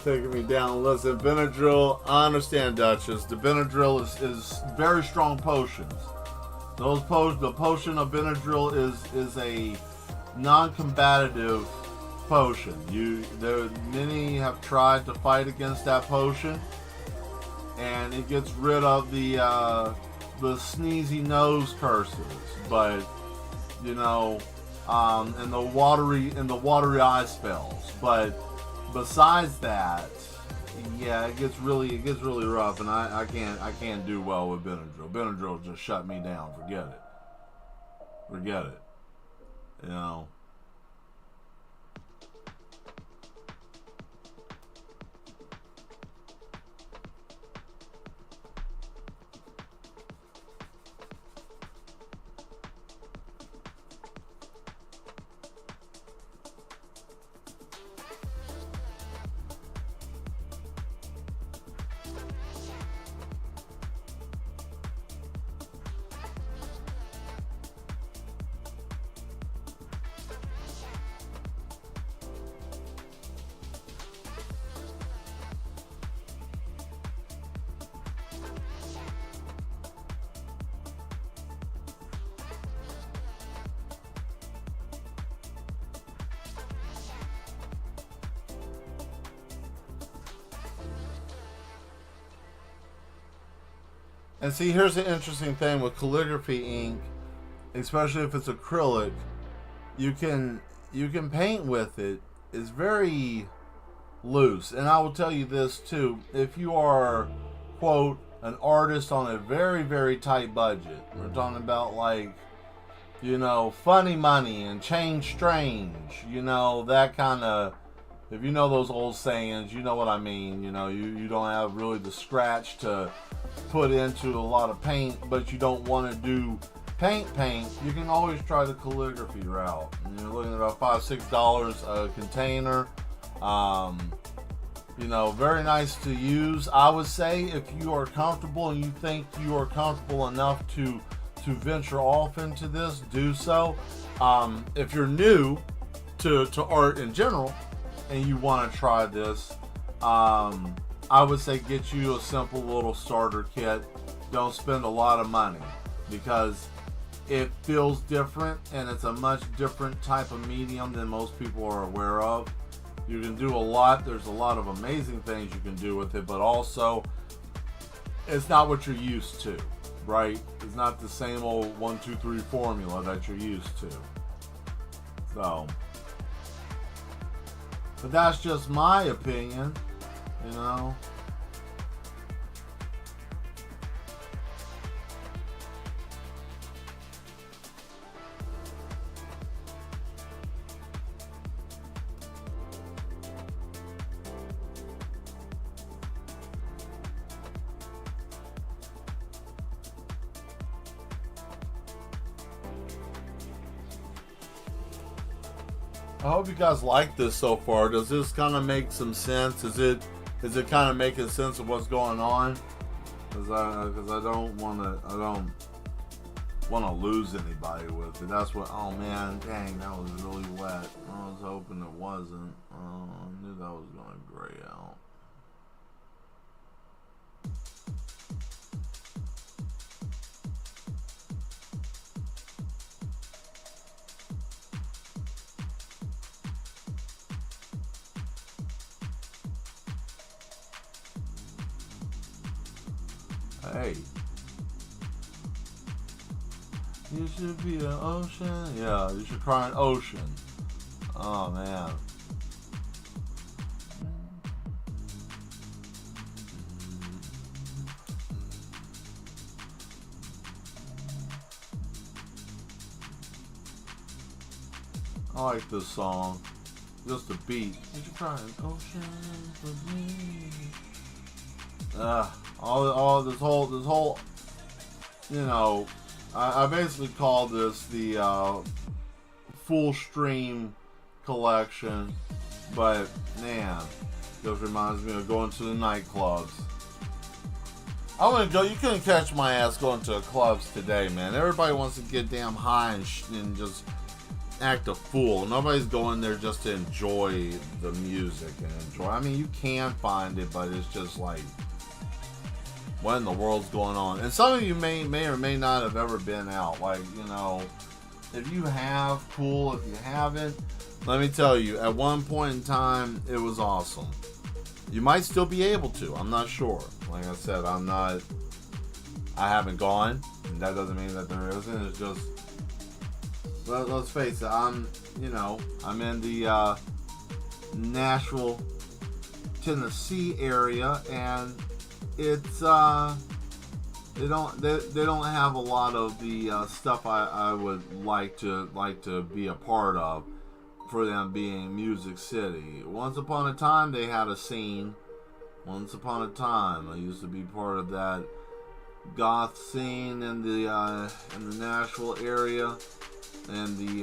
taking me down. Listen, Benadryl, I understand, Duchess. The Benadryl is very strong potions. The potion of Benadryl is a non-combative potion. Many have tried to fight against that potion, and it gets rid of the sneezy nose curses, but you know, and the watery eye spells. But besides that, yeah, it gets really rough, and I can't do well with Benadryl. Benadryl just shut me down. Forget it. You know. And see, here's the interesting thing with calligraphy ink, especially if it's acrylic, you can paint with it. It's very loose. And I will tell you this too, if you are, quote, an artist on a very, very tight budget, we're talking about like, you know, funny money and change strange, you know, that kind of, if you know those old sayings, you know what I mean. You know, you don't have really the scratch to put into a lot of paint, but you don't want to do paint, you can always try the calligraphy route. And you're looking at about $5-6 a container. You know, very nice to use. I would say if you are comfortable and you think you are comfortable enough to venture off into this, do so. If you're new to art in general and you want to try this, I would say get you a simple little starter kit. Don't spend a lot of money because it feels different and it's a much different type of medium than most people are aware of. You can do a lot. There's a lot of amazing things you can do with it, but also it's not what you're used to, right? It's not the same old 1, 2, 3 formula that you're used to. So, but that's just my opinion, you know. I hope you guys like this so far. Does this kind of make some sense? Is it kind of making sense of what's going on? Because I don't want to lose anybody with it. That's what. Oh man, dang, that was really wet. I was hoping it wasn't. I knew that was going to gray out. Hey, you should be an ocean. Yeah, you should cry an ocean. Oh man. I like this song. Just the beat. You should cry an ocean for me. All this whole, you know, I basically call this the full stream collection, but man, just reminds me of going to the nightclubs. I want to go. You couldn't catch my ass going to clubs today, man. Everybody wants to get damn high and just act a fool. Nobody's going there just to enjoy the music and enjoy. I mean, you can find it, but it's just like, what in the world's going on? And some of you may or may not have ever been out. Like, you know, if you have, cool. If you haven't, let me tell you, at one point in time, it was awesome. You might still be able to. I'm not sure. Like I said, I haven't gone. And that doesn't mean that there isn't. It's just, let's face it, I'm in the Nashville, Tennessee area, and it's they don't have a lot of the stuff I would like to be a part of, for them being Music City. Once upon a time they had a scene. Once upon a time I used to be part of that goth scene in the Nashville area, and the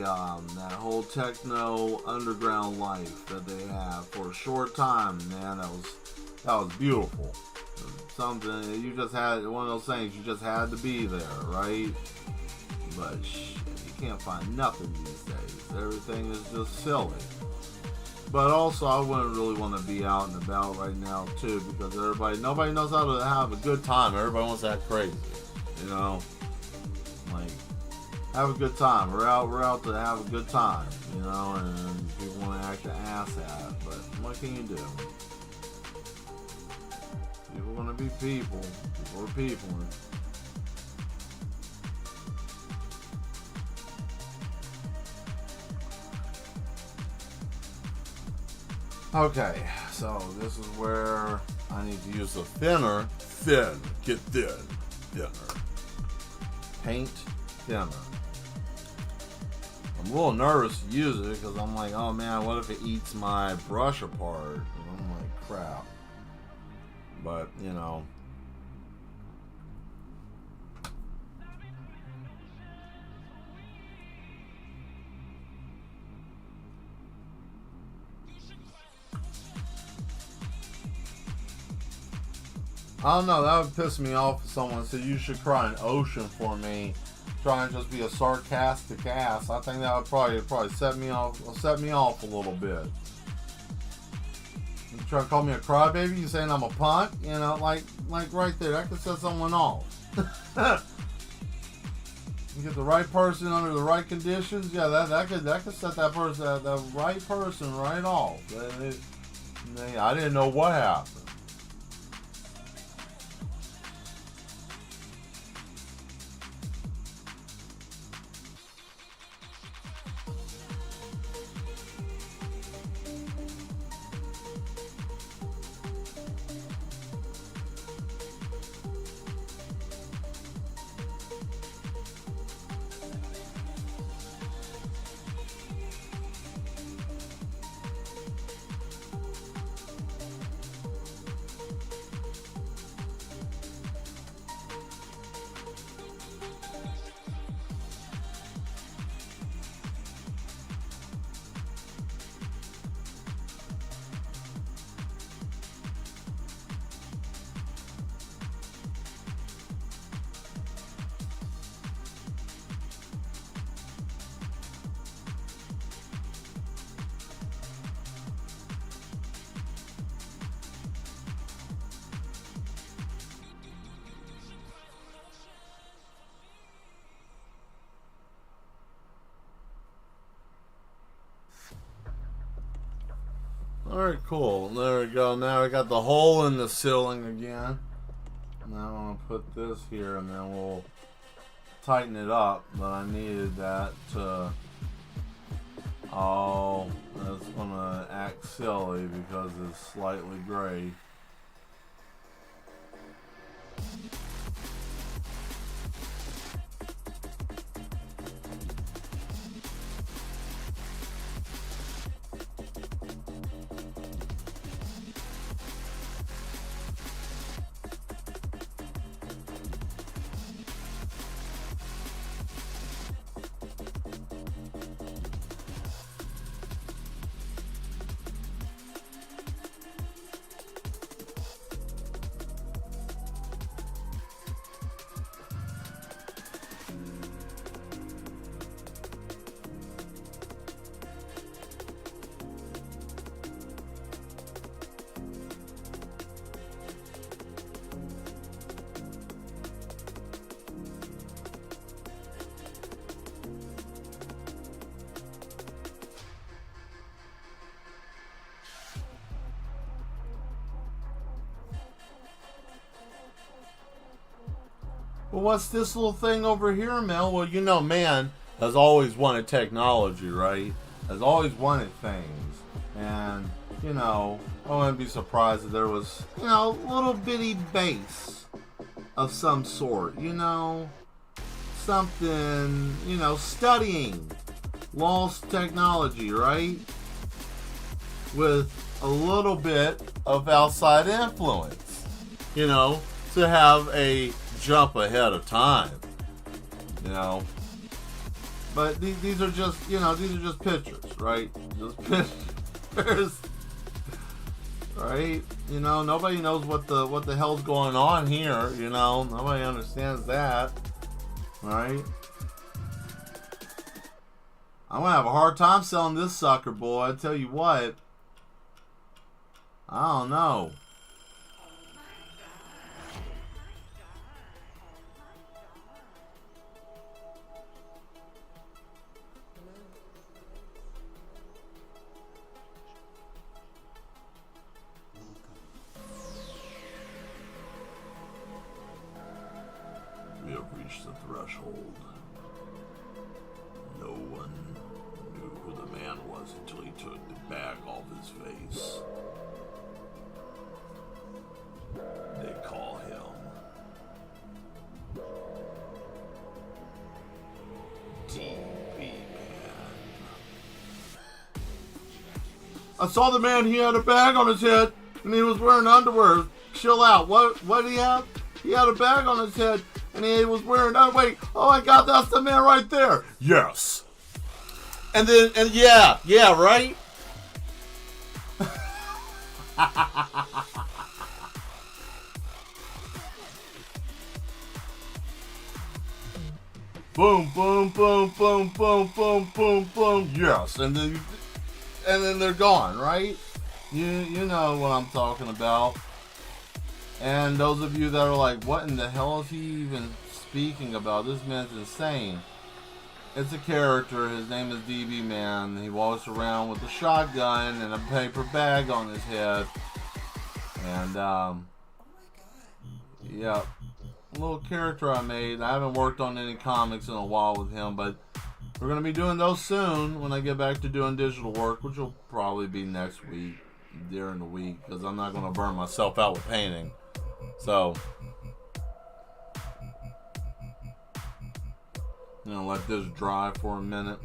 that whole techno underground life that they have for a short time. Man, that was beautiful. Something you just had, one of those things you just had to be there, right? But you can't find nothing these days. Everything is just silly. But also, I wouldn't really want to be out and about right now too, because nobody knows how to have a good time. Everybody wants to act crazy, you know. Like, have a good time. We're out to have a good time, you know. And people want to act the ass at, but what can you do? People are gonna be people. People are people. Okay, so this is where I need to use the thinner. Thin. Get thin. Thinner. Paint thinner. I'm a little nervous to use it because I'm like, oh man, what if it eats my brush apart? And I'm like, crap. But, you know. I don't know, that would piss me off if someone said you should cry an ocean for me. Try and just be a sarcastic ass. I think that would probably set me off a little bit. You try to call me a crybaby, you saying I'm a punk, you know, like right there, that could set someone off. You get the right person under the right conditions, yeah, that could set that person, that right person right off. I didn't know what happened. Alright, cool. There we go. Now we got the hole in the ceiling again. Now I'm going to put this here and then we'll tighten it up. But I needed that to... Oh, that's going to act silly because it's slightly gray. Well, what's this little thing over here, Mel? Well, you know, man has always wanted technology, right? Has always wanted things. And, you know, I wouldn't be surprised if there was, you know, a little bitty base of some sort, you know? Something, you know, studying lost technology, right? With a little bit of outside influence, you know, to have a jump ahead of time, you know. But these are just, you know, these are just pictures, right? Just pictures, right? You know, nobody knows what the hell's going on here, you know. Nobody understands that, right? I'm gonna have a hard time selling this sucker, boy. I tell you what. I don't know. We have reached the threshold. No one knew who the man was until he took the bag off his face. Yes. They call him DB Man. I saw the man, he had a bag on his head and he was wearing underwear. Chill out. What did he have? He had a bag on his head and he was wearing underwear. Wait, oh my God, that's the man right there. Yes. And then, yeah, right? Boom, boom, boom, boom, boom, boom, boom, boom. Yes, and then they're gone, right? You know what I'm talking about. And those of you that are like, what in the hell is he even speaking about? This man's insane. It's a character. His name is DB Man. He walks around with a shotgun and a paper bag on his head. And, yeah. A little character I made. I haven't worked on any comics in a while with him, but we're going to be doing those soon when I get back to doing digital work, which will probably be next week, during the week, because I'm not going to burn myself out with painting. So, you know, let this dry for a minute.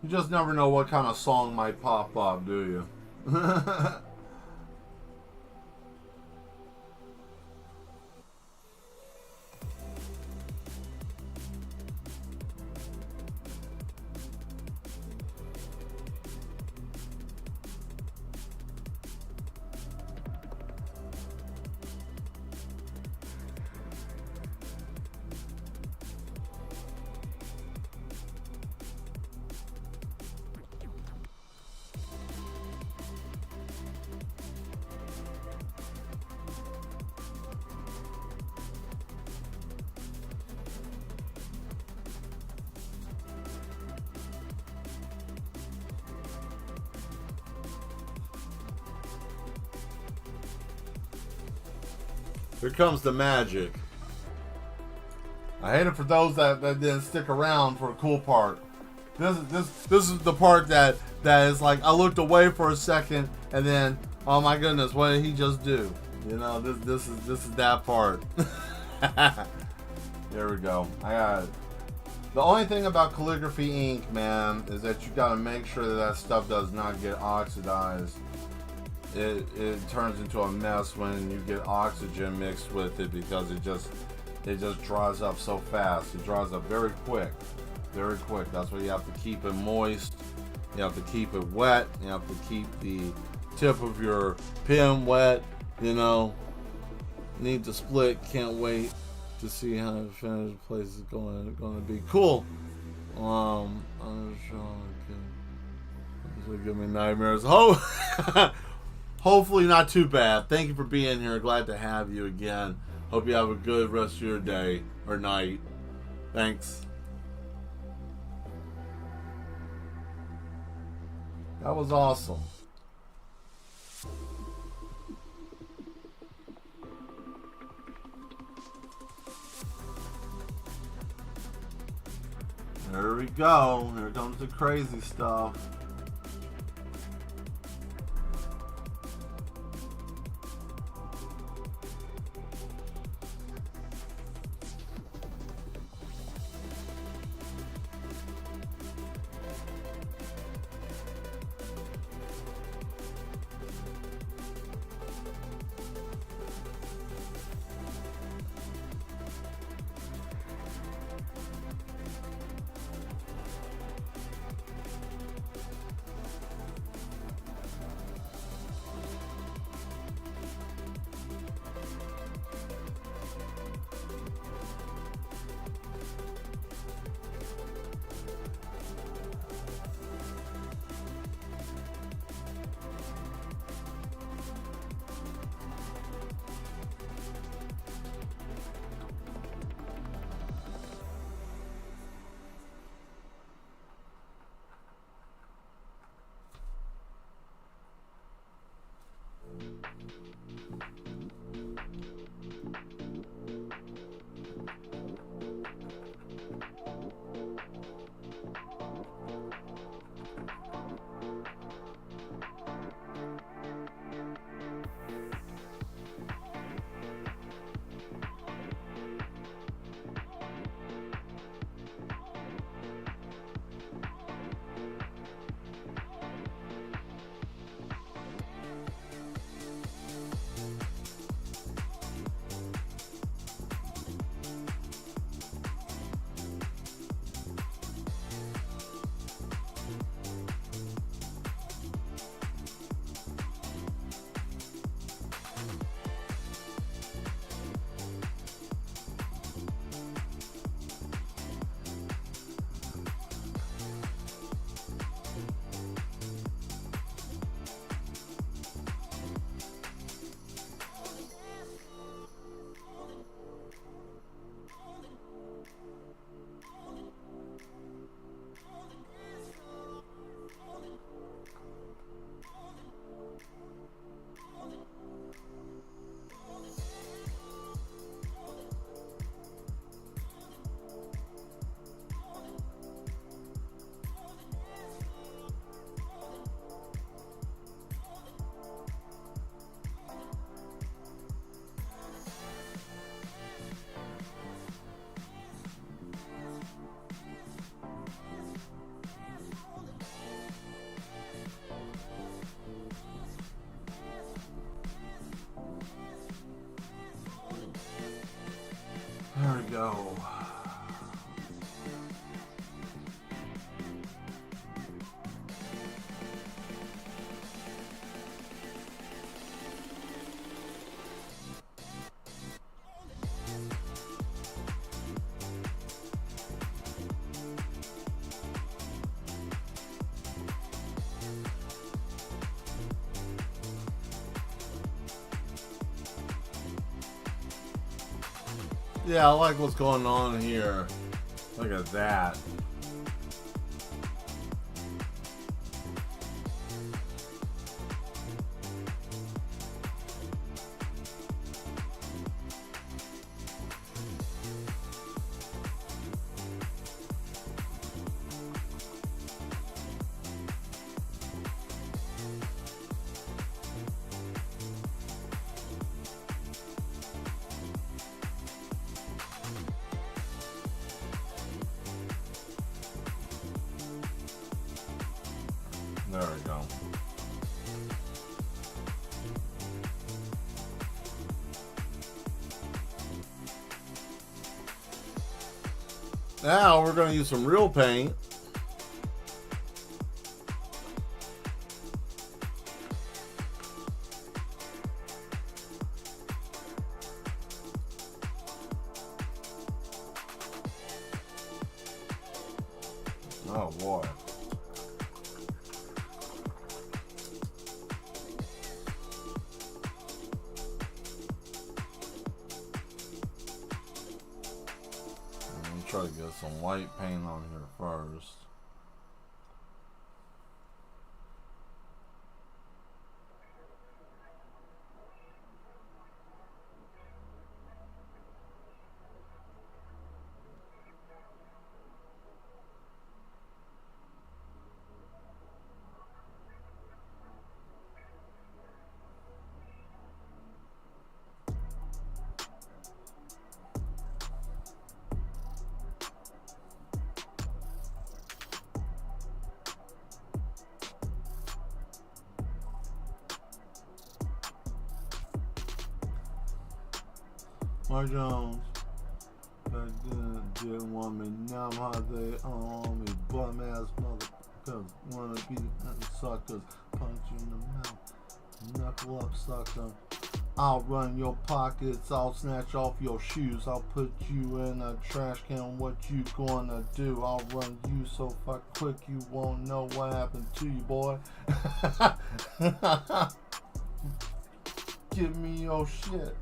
You just never know what kind of song might pop up, do you? Here comes the magic. I hate it for those that didn't stick around for the cool part. This is the part that is like, I looked away for a second and then, oh my goodness, what did he just do? You know, this is that part. There we go. I got it. The only thing about calligraphy ink, man, is that you gotta make sure that stuff does not get oxidized. It turns into a mess when you get oxygen mixed with it, because it just dries up so fast. It dries up very quick. Very quick. That's why you have to keep it moist. You have to keep it wet. You have to keep the tip of your pen wet. You know, need to split. Can't wait to see how the finished place is going to be. Cool. I'm sure this will give me nightmares. Hopefully not too bad. Thank you for being here. Glad to have you again. Hope you have a good rest of your day or night. Thanks. That was awesome. There we go. Here comes the crazy stuff. go. Yeah, I like what's going on here. Look at that. There we go. Now we're going to use some real paint. Oh boy. Try to get some white paint on here first. Mark Jones, that didn't want me. Now I'm hot, they on me. Bum ass motherfuckers wanna be suckers. Punch you in the mouth, knuckle up, sucker. I'll run your pockets, I'll snatch off your shoes, I'll put you in a trash can. What you gonna do? I'll run you so fuck quick you won't know what happened to you, boy. Give me your shit.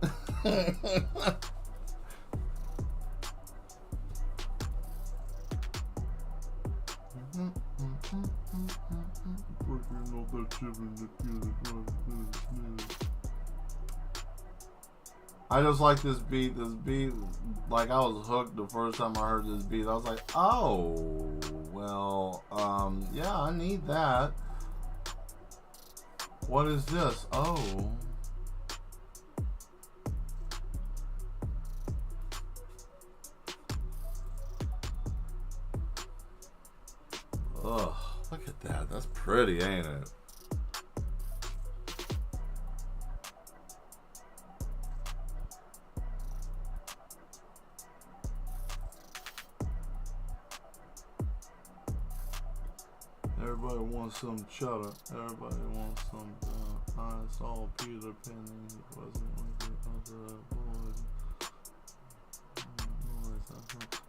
I just like this beat. This beat, like I was hooked the first time I heard this beat. I was like, oh, well, yeah, I need that. What is this? Oh. Ugh, look at that. That's pretty, ain't it? Everybody wants some cheddar. Everybody wants some. I saw Peter Pan and he wasn't like the other boys.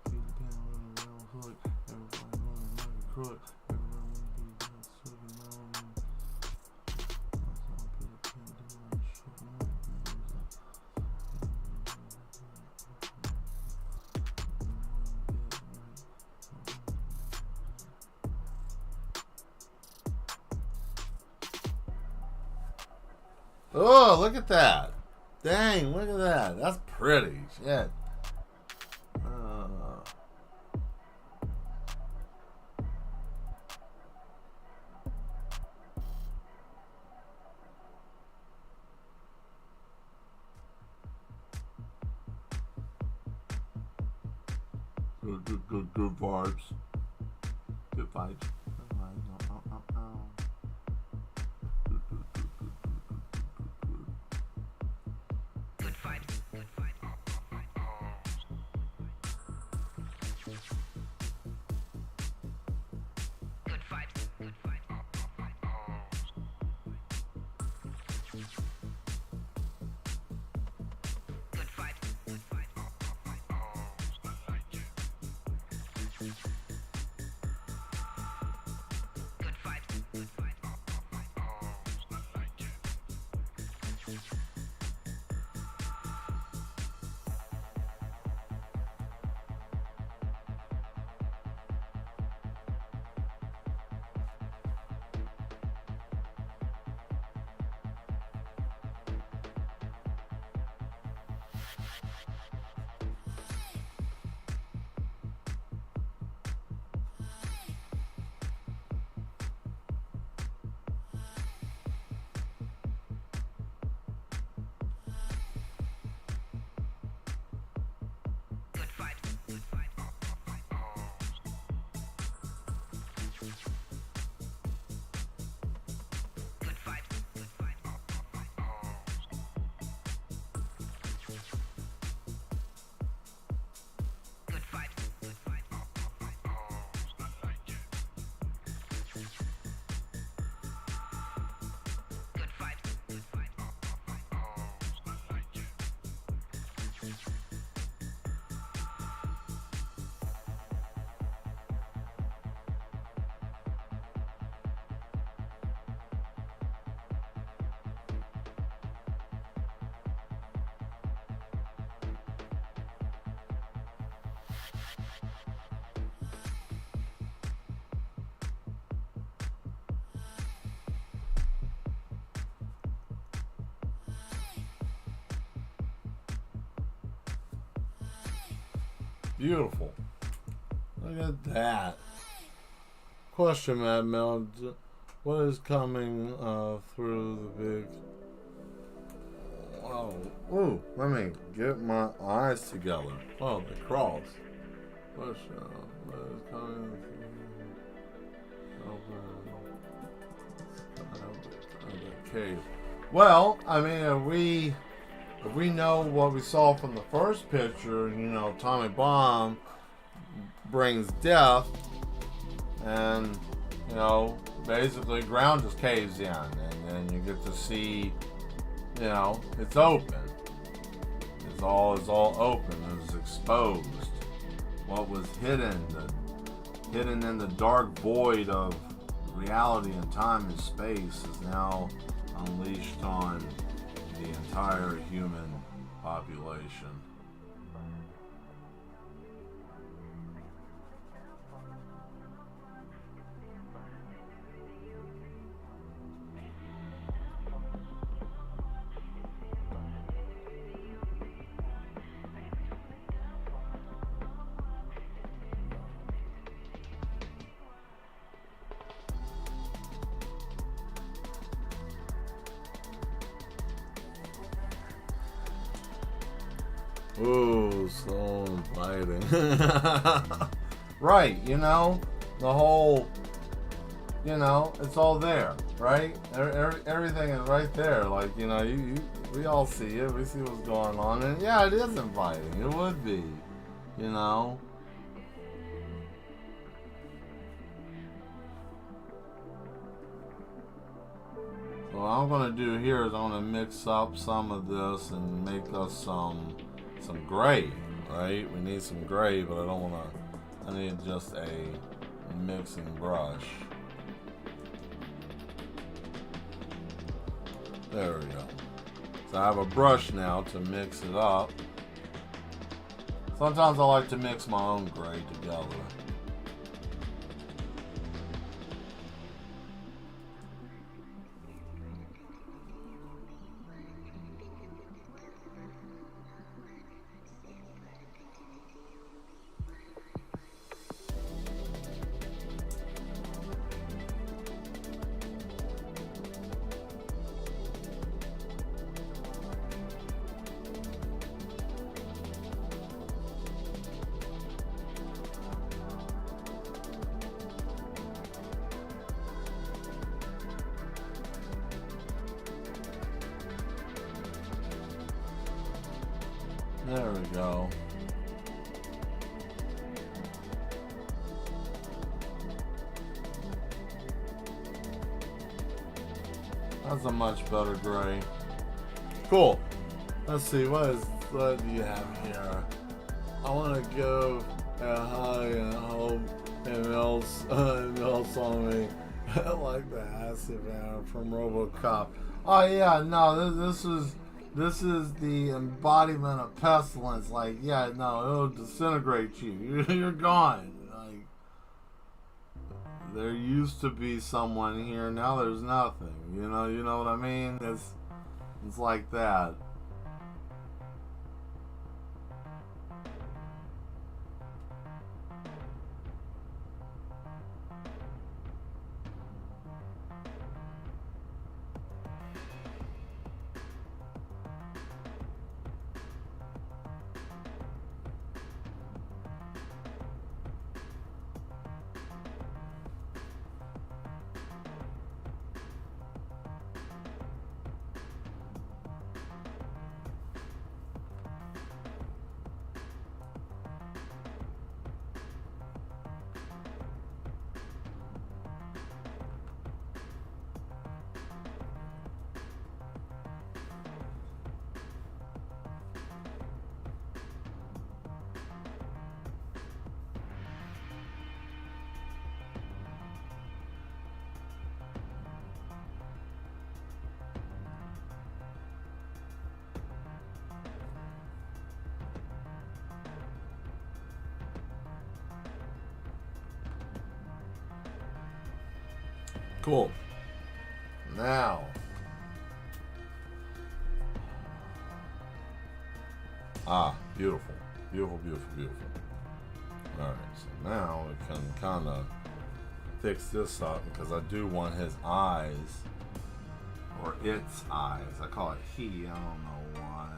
Peter Pan running around hood. Everybody running like a crook. Everybody want to be just sucking on me. I saw Peter Pan doing shit. Oh, look at that. Dang, look at that. That's pretty. Shit. Good vibes. Good vibes. Beautiful. Look at that. Question, Mad Mel. What is coming through the big... Oh, ooh, let me get my eyes together. Oh, the cross. What is coming through the cave? Well, I mean, if we know what we saw from the first picture, you know, Tommy Bomb brings death, and you know, basically ground just caves in, and then you get to see, you know, it's open. It's all open. It's exposed. What was hidden in the dark void of reality and time and space is now unleashed on the entire human population. Ooh, so inviting. Right, you know, the whole, you know, it's all there, right? Everything is right there. Like, you know, we all see it. We see what's going on. And yeah, it is inviting. It would be, you know. So what I'm going to do here is I'm going to mix up some of this and make us some gray, right? We need some gray, but I don't want to, I need just a mixing brush. There we go. So I have a brush now to mix it up. Sometimes I like to mix my own gray together. There we go. That's a much better gray. Cool. Let's see, what do you have here? I want to go high and home and Mel saw me like the acid man from RoboCop. Oh yeah, no, this is the embodiment of pestilence. Like, yeah, no, it'll disintegrate you. You're gone. Like, there used to be someone here, now there's nothing. You know what I mean? It's like that. Cool. Now, beautiful, beautiful, beautiful, beautiful. Alright, so now we can kind of fix this up because I do want his eyes, or its eyes. I call it he, I don't know why.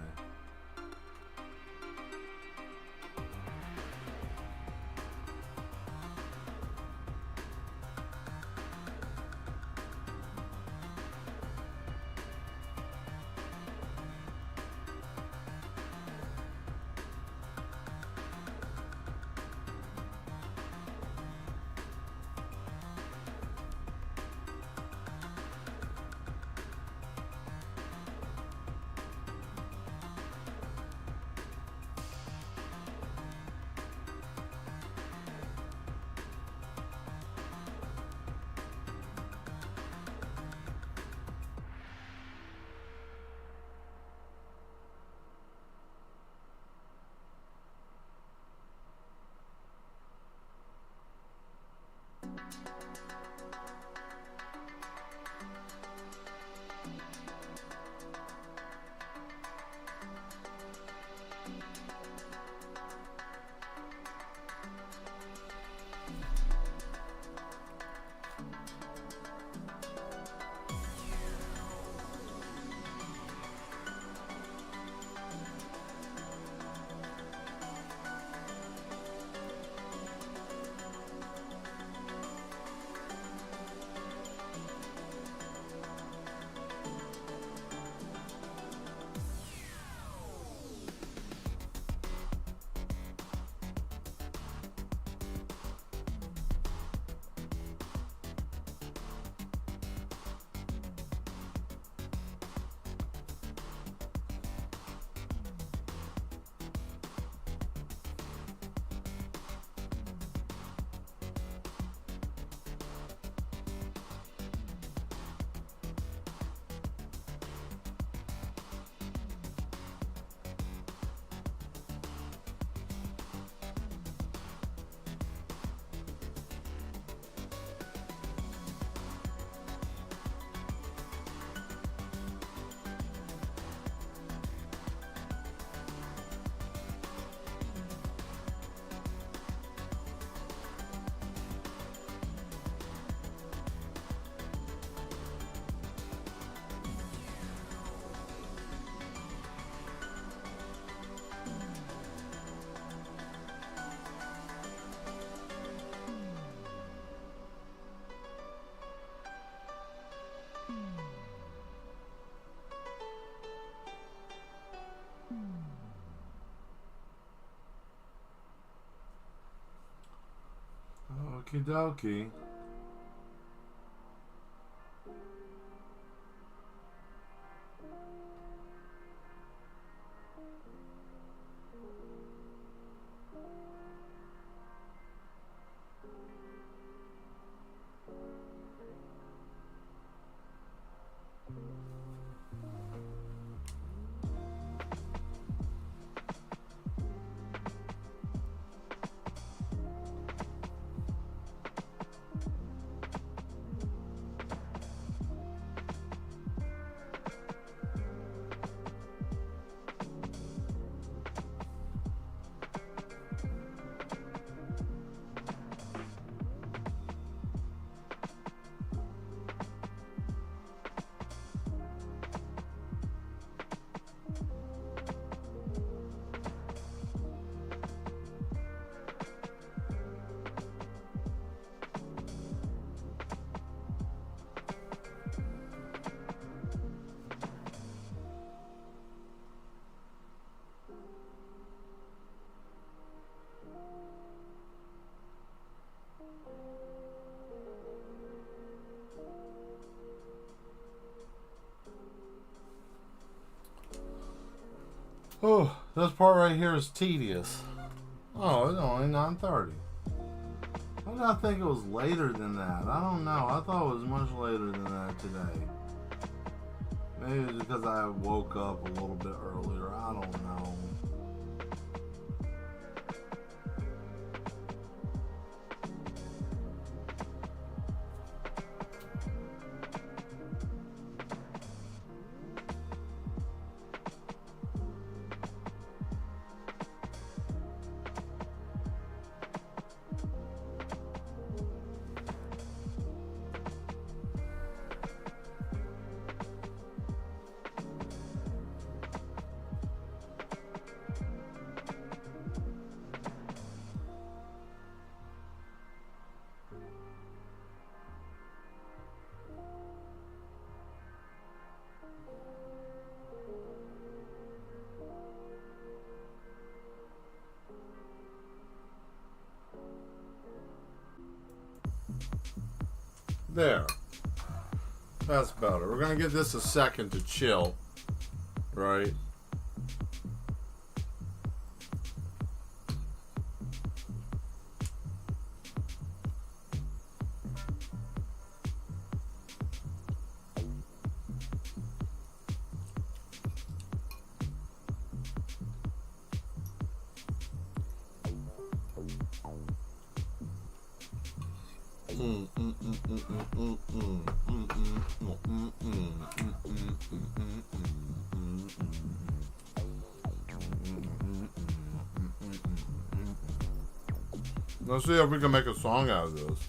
Okie dokie. Oh, this part right here is tedious. Oh, it's only 9:30. Why did I think it was later than that? I don't know. I thought it was much later than that today. Maybe it's because I woke up a little bit earlier. I don't know. There. That's better. We're going to give this a second to chill. Right? Let's see if we can make a song out of this.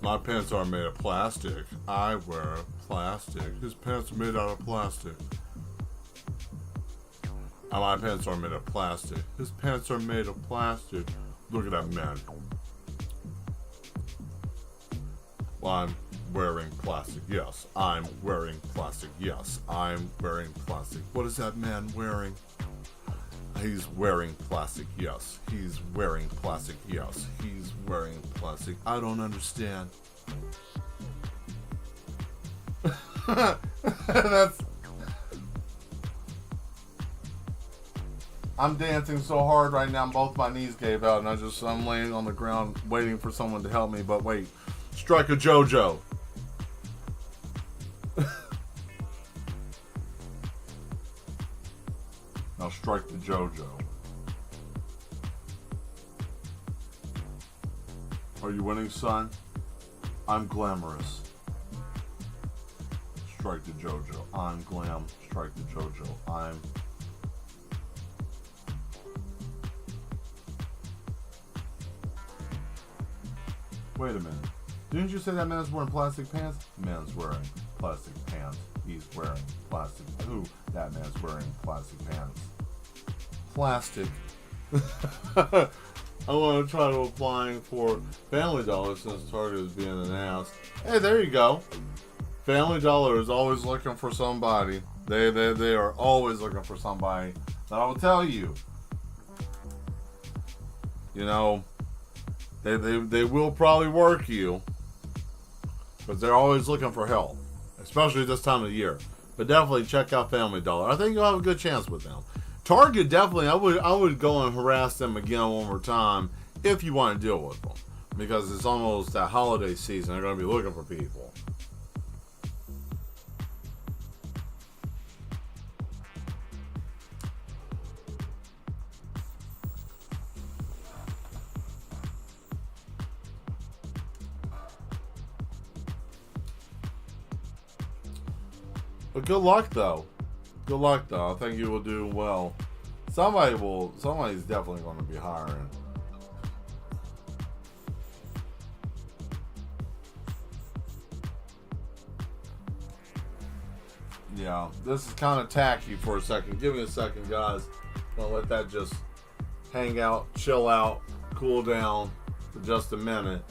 My pants are made of plastic. I wear plastic. His pants are made out of plastic. My pants are made of plastic. His pants are made of plastic. Look at that man. Well, I'm wearing plastic. Yes, I'm wearing plastic. Yes, I'm wearing plastic. What is that man wearing? He's wearing plastic. Yes, he's wearing plastic. Yes, he's wearing plastic. I don't understand. That's... I'm dancing so hard right now, both my knees gave out, and I'm laying on the ground waiting for someone to help me, but wait. Strike a JoJo. Now strike the JoJo. Are you winning, son? I'm glamorous. Strike the JoJo. I'm glam. Strike the JoJo. I'm... Wait a minute. Didn't you say that man's wearing plastic pants? Man's wearing plastic pants. He's wearing plastic... Who? That man's wearing plastic pants. Plastic. I want to try to applying for Family Dollar since Target is being an ass. Hey, there you go. Family Dollar is always looking for somebody. They are always looking for somebody. But I will tell you, you know, they will probably work you, but they're always looking for help, especially this time of year. But definitely check out Family Dollar. I think you'll have a good chance with them. Target, definitely, I would go and harass them again one more time if you want to deal with them, because it's almost that holiday season. They're going to be looking for people. But good luck, though. Good luck, though. I think you will do well. Somebody's definitely going to be hiring. Yeah, this is kind of tacky for a second. Give me a second, guys. I'm going to let that just hang out, chill out, cool down for just a minute.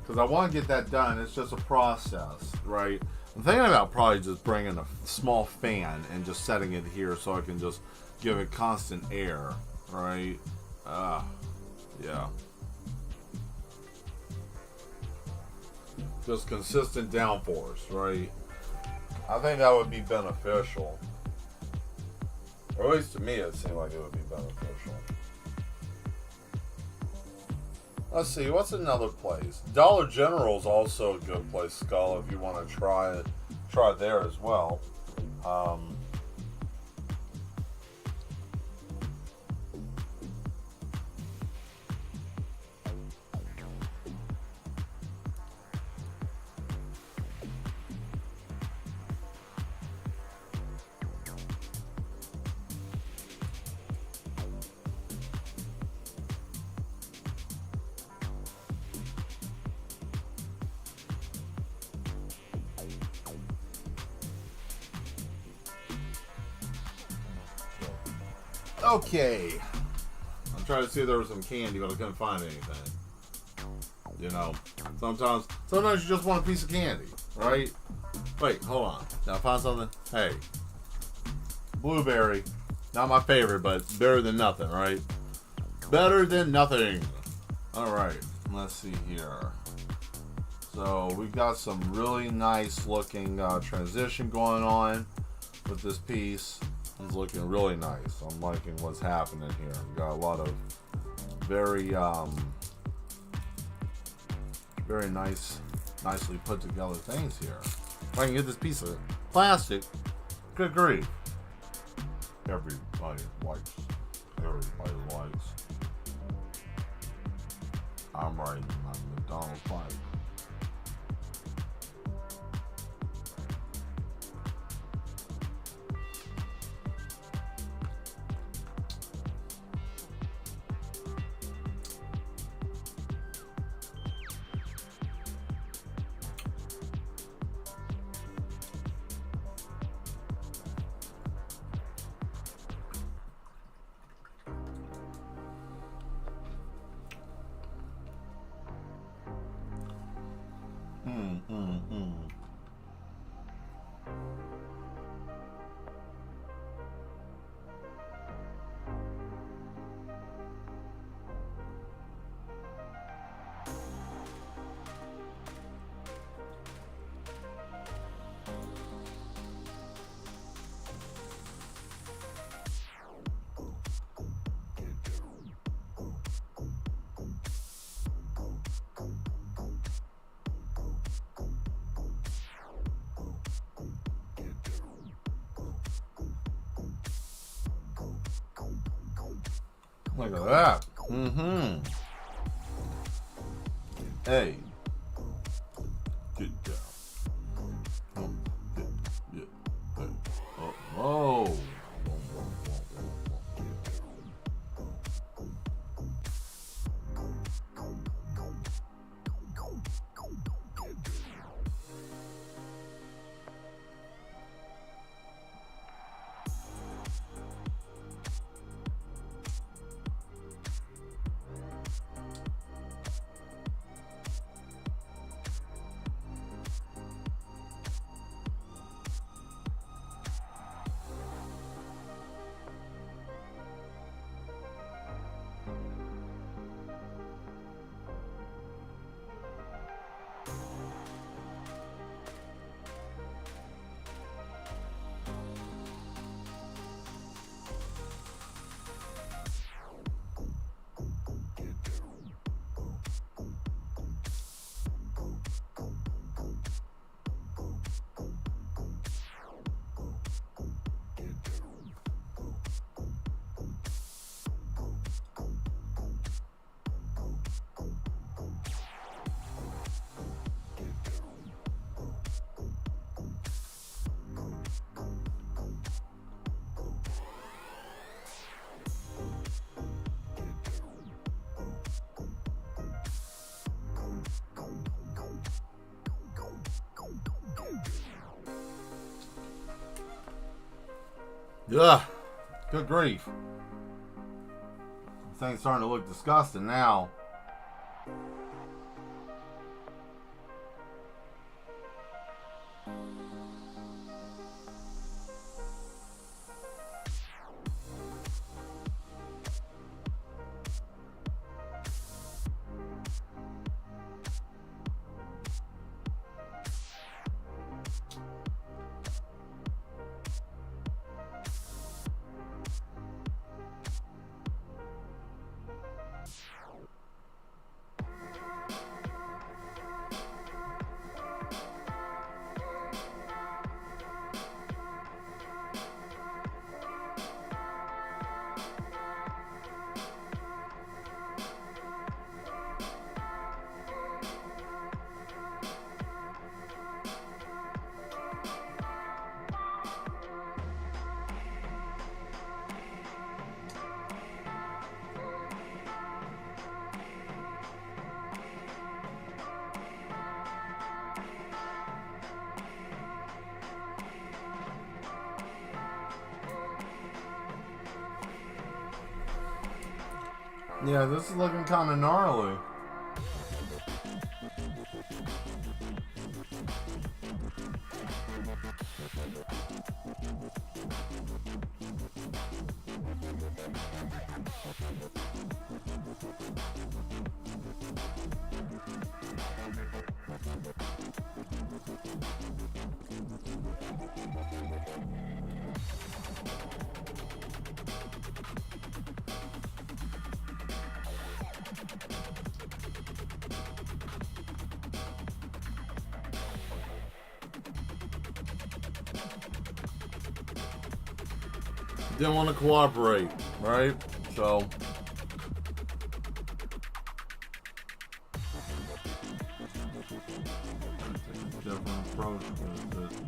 Because I want to get that done. It's just a process, right? I'm thinking about probably just bringing a small fan and just setting it here so I can just give it constant air, right? Yeah. Just consistent downforce, right? I think that would be beneficial. Or at least to me, it seemed like it would be beneficial. Let's see, what's another place? Dollar General is also a good place, Skull, if you want to try it. Try it there as well. Okay. I'm trying to see if there was some candy, but I couldn't find anything. You know, sometimes you just want a piece of candy, right? Wait, hold on. Did I find something? Hey. Blueberry. Not my favorite, but better than nothing, right? Better than nothing. Alright, let's see here. So we've got some really nice looking transition going on with this piece. It's looking really nice. I'm liking what's happening here. We've got a lot of very very nicely put together things here. If I can get this piece of plastic, good grief. Everybody likes. I'm writing my McDonald's pipe. Look at that. Hey. Get down. Oh. Yeah, good grief. This thing's starting to look disgusting now. Yeah, this is looking kind of gnarly. didn't want to cooperate, right? So different approach with it.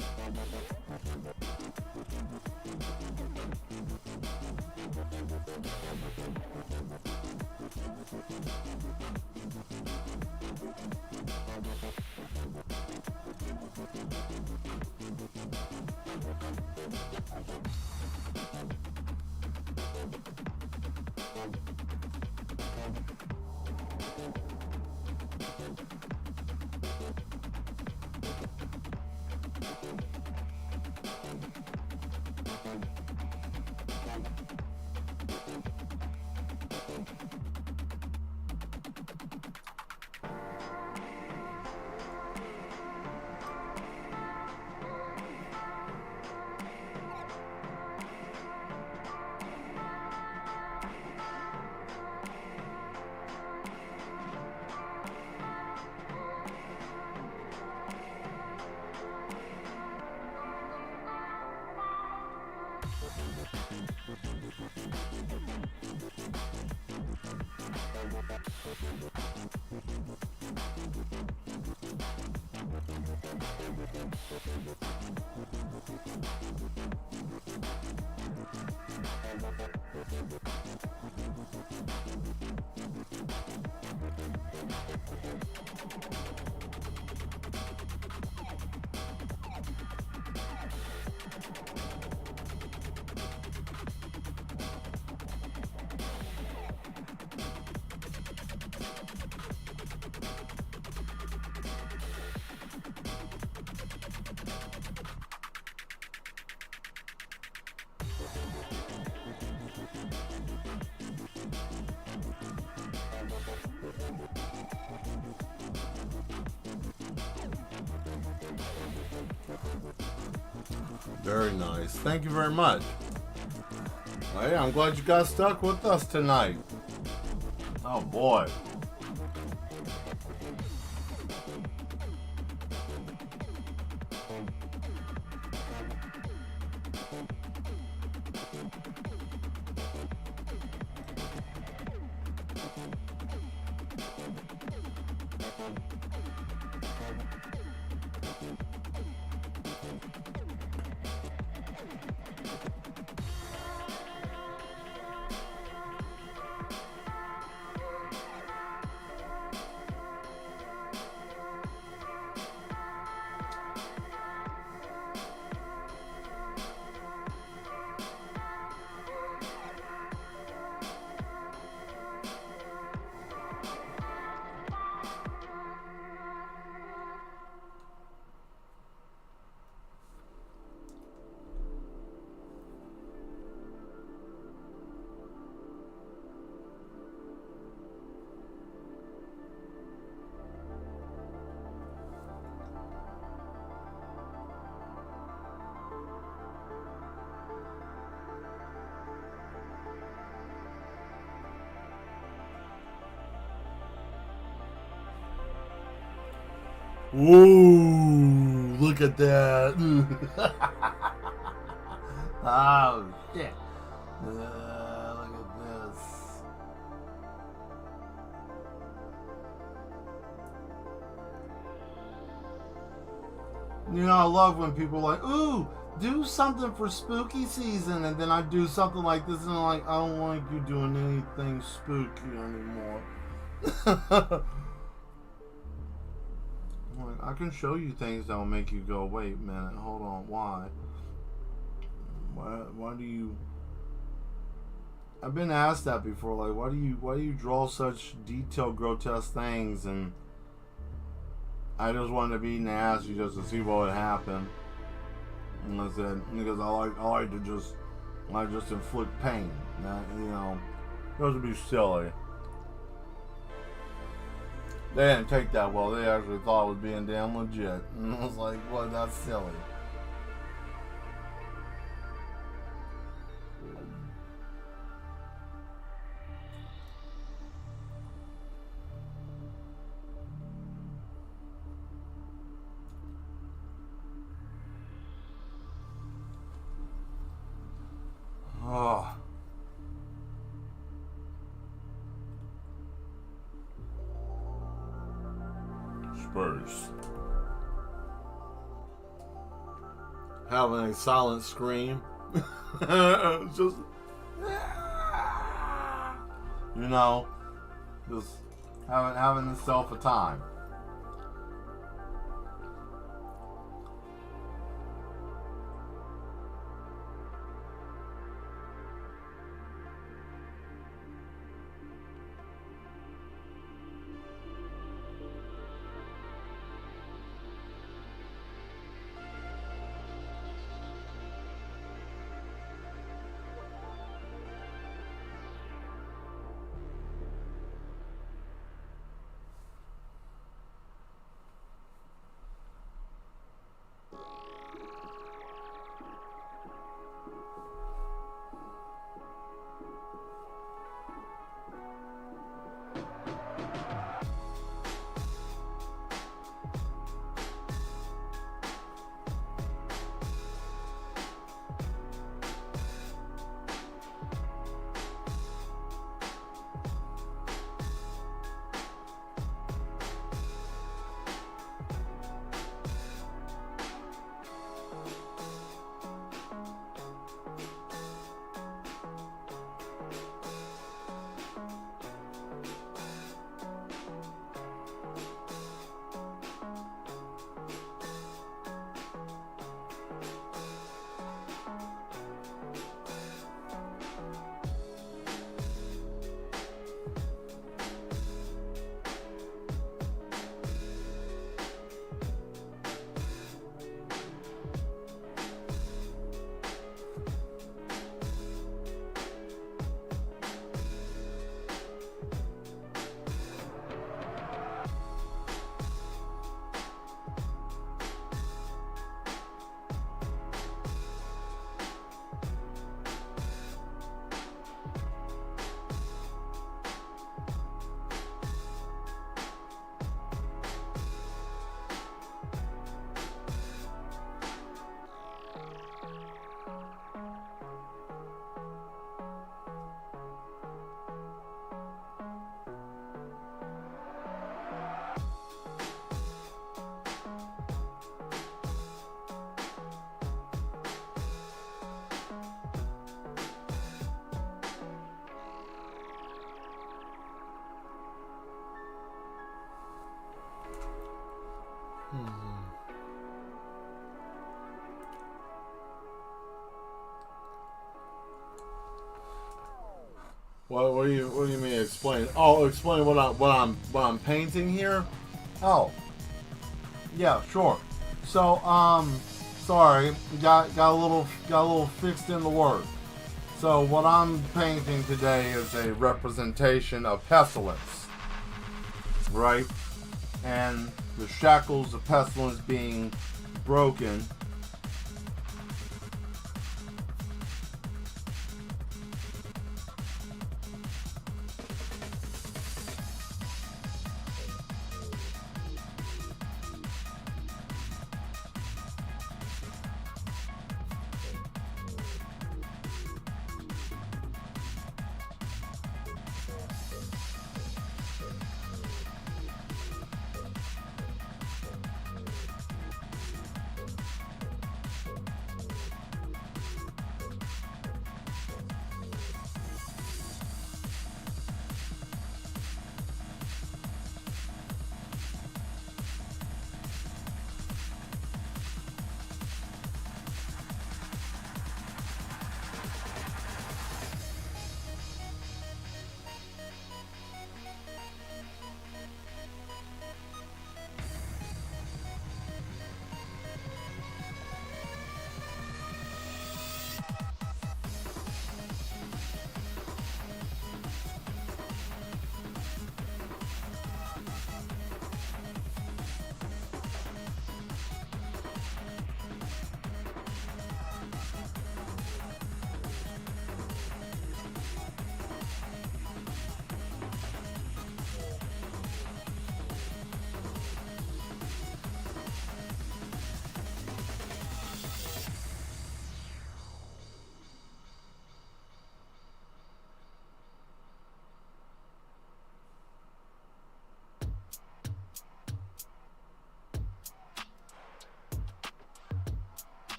Very nice. Thank you very much. Oh, yeah, I'm glad you got stuck with us tonight. Oh boy. Whoa, look at that. Oh, shit. Look at this. You know, I love when people are like, ooh, do something for spooky season. And then I do something like this and I'm like, I don't like you doing anything spooky anymore. I can show you things that'll make you go, wait a minute, hold on, why? Why do you... I've been asked that before, like, why do you draw such detailed, grotesque things? And I just wanted to be nasty just to see what would happen. And I said, because I like to just inflict pain. You know, those would be silly. They didn't take that well. They actually thought it was being damn legit. And I was like, well, that's silly. Oh. Space. Having a silent scream. Just, you know, just having itself a time. What do you mean explain? Oh, explain what I'm painting here? Oh. Yeah, sure. So, sorry, got a little fixed in the word. So what I'm painting today is a representation of pestilence, right? And the shackles of pestilence being broken.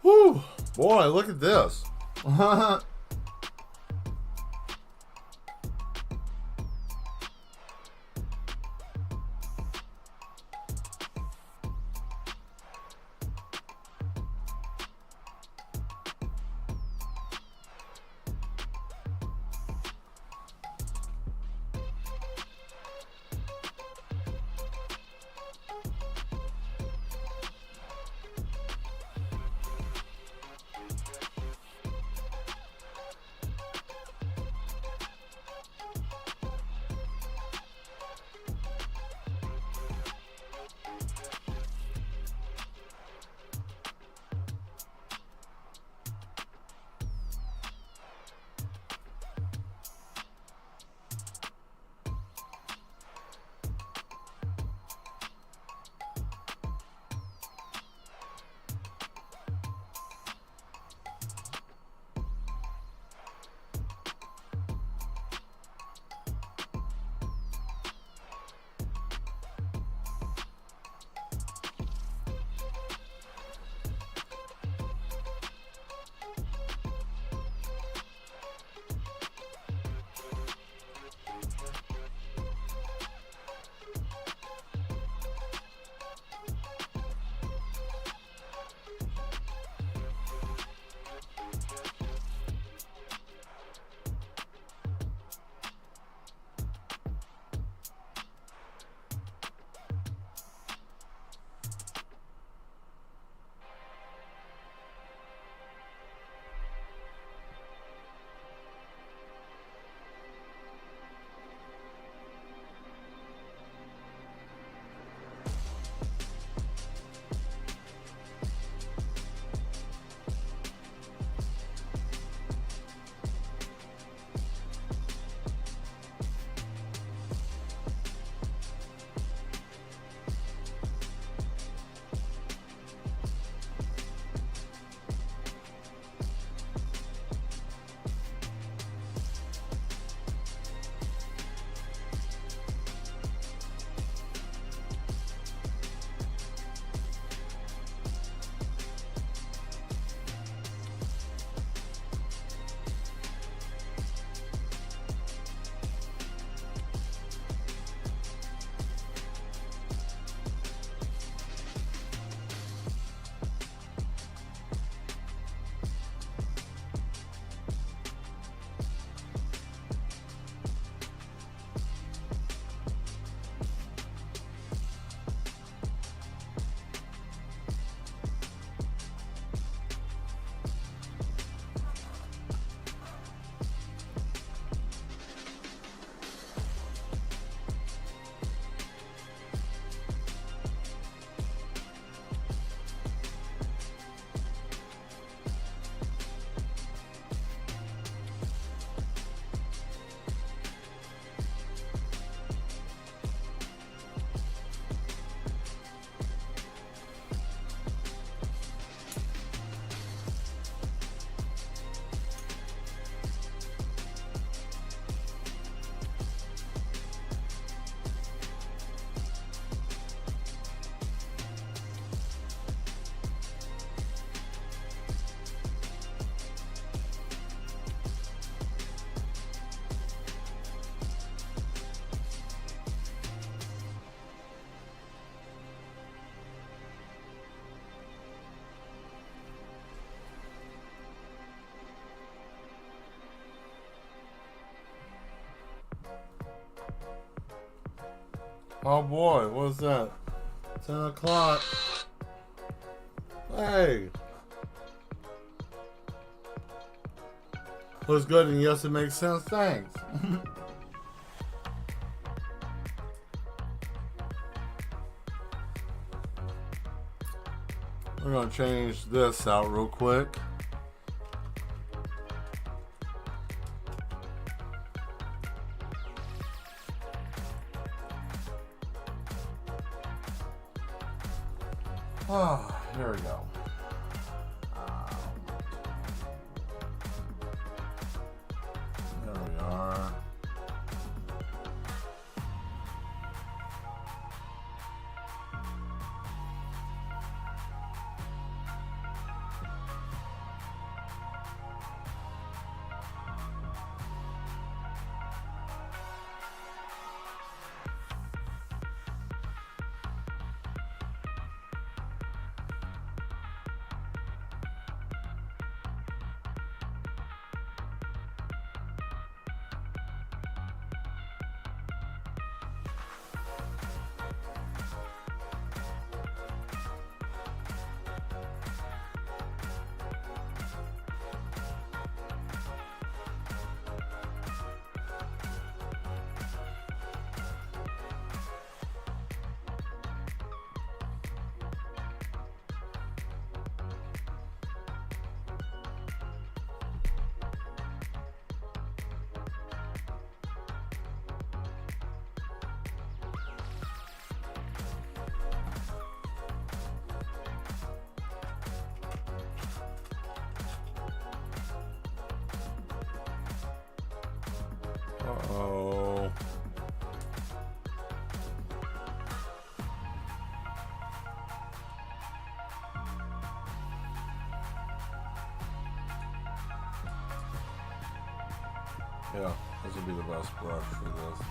Whew. Boy, look at this. Oh boy, what's that? 10 o'clock. Hey. Looks good, and yes, it makes sense. Thanks. We're going to change this out real quick. Ah, here we go. There we are. Uh-oh. Yeah, this would be the best brush for this.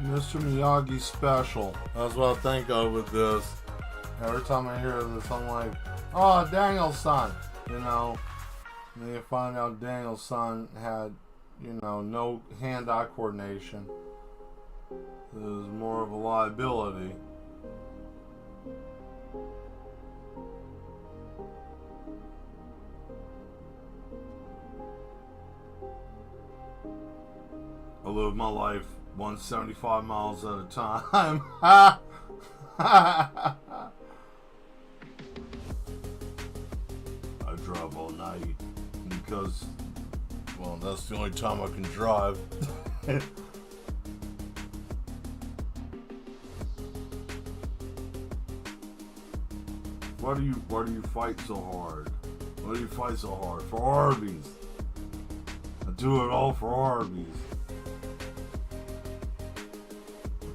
Mr. Miyagi special. That's what I think of with this. Every time I hear this, I'm like, oh, Daniel's son. You know, and then you find out Daniel's son had, you know, no hand-eye coordination. It was more of a liability. I live my life 175 miles at a time. I drive all night because, well, that's the only time I can drive. Why do you fight so hard? Why do you fight so hard? For Arby's. I do it all for Arby's.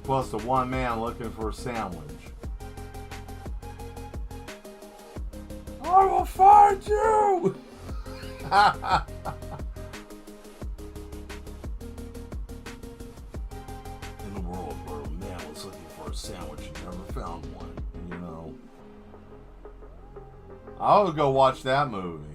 Plus the one man looking for a sandwich. I will find you! In a world where a man was looking for a sandwich and never found one, you know. I would go watch that movie.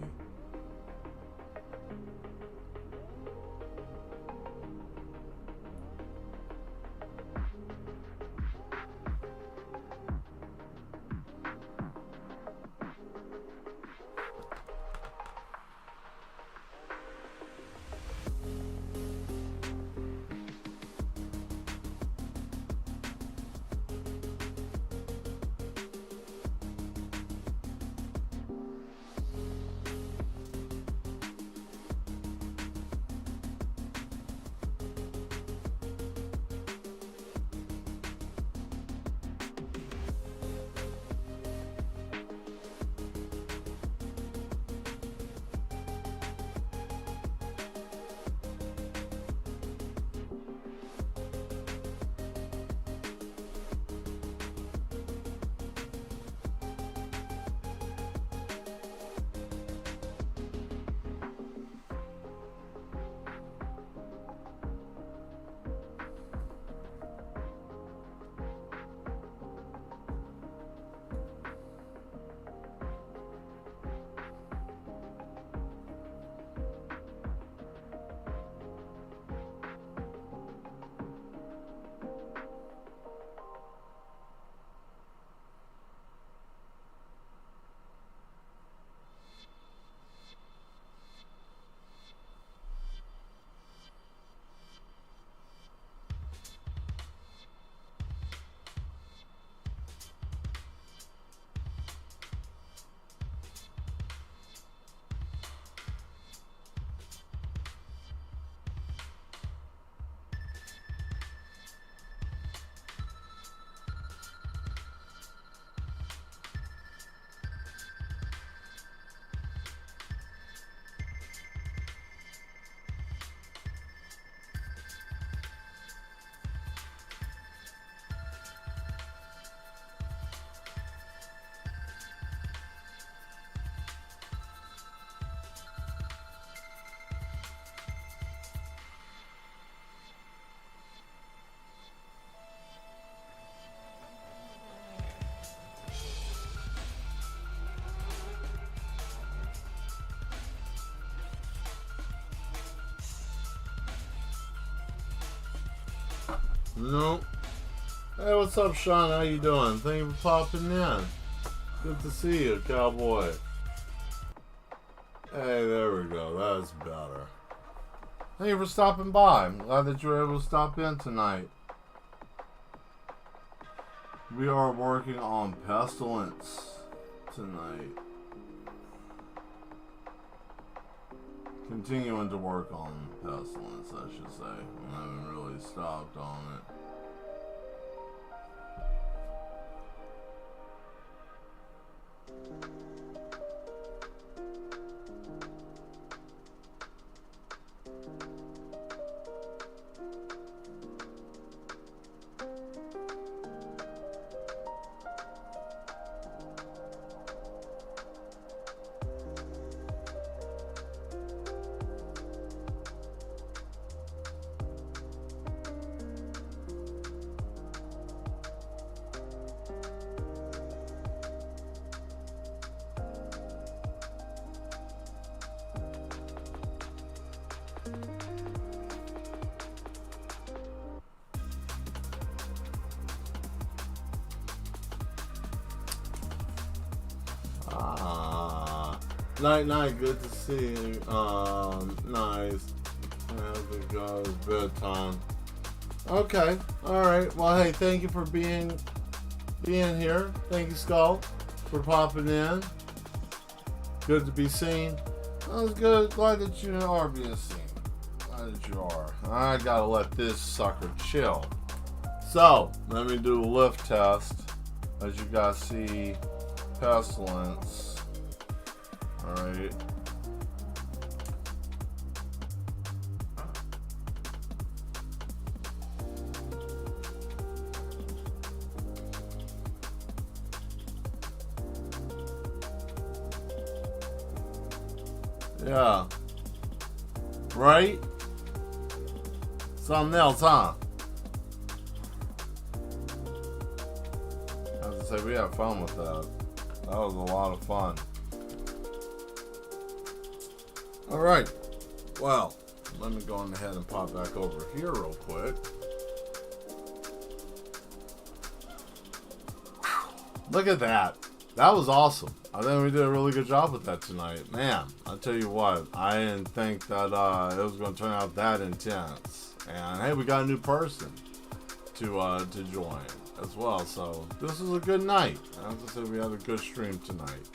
No. Hey, what's up, Sean? How you doing? Thank you for popping in. Good to see you, cowboy. Hey, there we go. That's better. Thank you for stopping by. I'm glad that you were able to stop in tonight. We are working on Pestilence tonight. Continuing to work on Pestilence, I should say. I haven't really stopped on it. Night, good to see you. Nice. Have it goes bedtime. Okay, alright. Well, hey, thank you for being here. Thank you, Skull, for popping in. Good to be seen. I was good. Glad that you are being seen. Glad that you are. I gotta let this sucker chill. So, let me do a lift test. As you guys see, Pestilence. Alright. Yeah. Right? Something else, huh? I have to say, we had fun with that. That was a lot of fun. Alright, well, let me go on ahead and pop back over here real quick. Look at that. That was awesome. I think we did a really good job with that tonight. Man, I'll tell you what, I didn't think that it was going to turn out that intense. And hey, we got a new person to join as well. So this is a good night. As I said, we had a good stream tonight.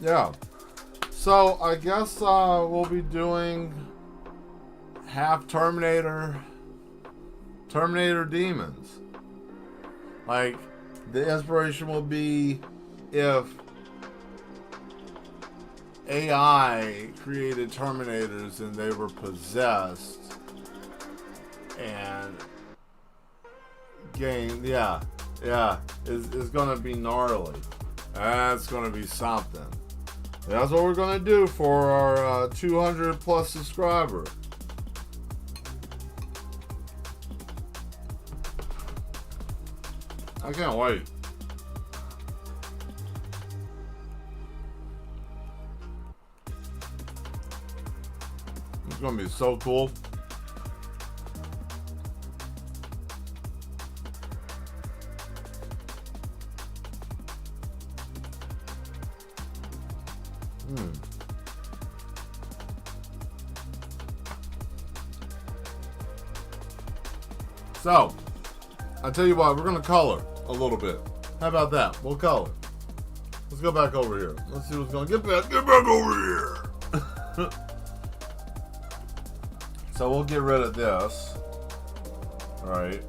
Yeah. So, I guess we'll be doing half Terminator Demons. Like, the inspiration will be if AI created Terminators and they were possessed and gained, it's gonna be gnarly. That's gonna be something. That's what we're going to do for our 200 plus subscribers. I can't wait. It's going to be so cool. So, I'll tell you what, we're going to color a little bit. How about that? We'll color. Let's go back over here. Let's see what's going on. Get back over here. So we'll get rid of this. Alright.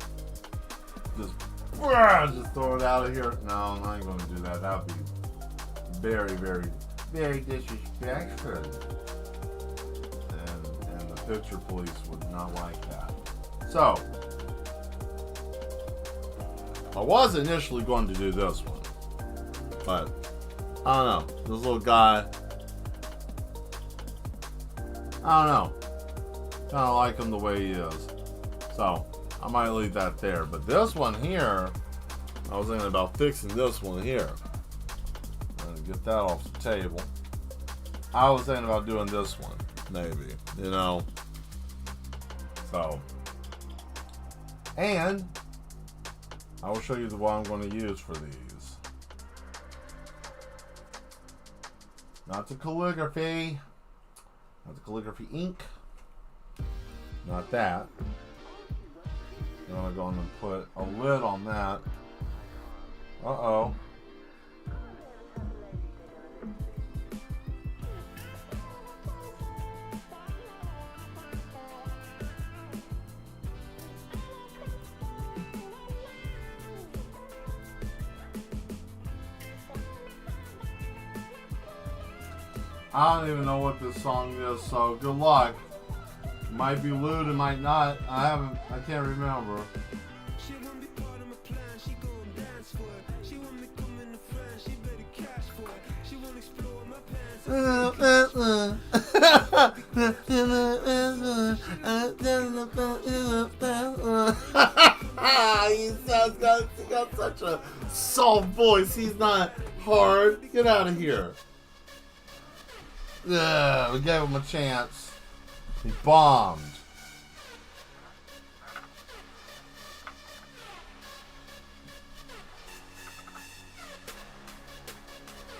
Just throw it out of here. No, I ain't going to do that. That would be very, very, very disrespectful. And the picture police would not like that. So, I was initially going to do this one, but I don't know. This little guy, I don't know. Kind of like him the way he is. So, I might leave that there. But this one here, I was thinking about fixing this one here. Get that off the table. I was thinking about doing this one, maybe, you know. So, And I will show you what I'm going to use for these. Not the calligraphy. Not the calligraphy ink. Not that. I'm going to go and put a lid on that. Uh-oh. I don't even know what this song is, so good luck. It might be lewd, it might not. I can't remember. She won't be part of my plan, she gon' dance for it. She want me coming to France, she better cash for it. She won't explore my He's got such a soft voice. He's not hard. Get out of here. Yeah, we gave him a chance. He bombed.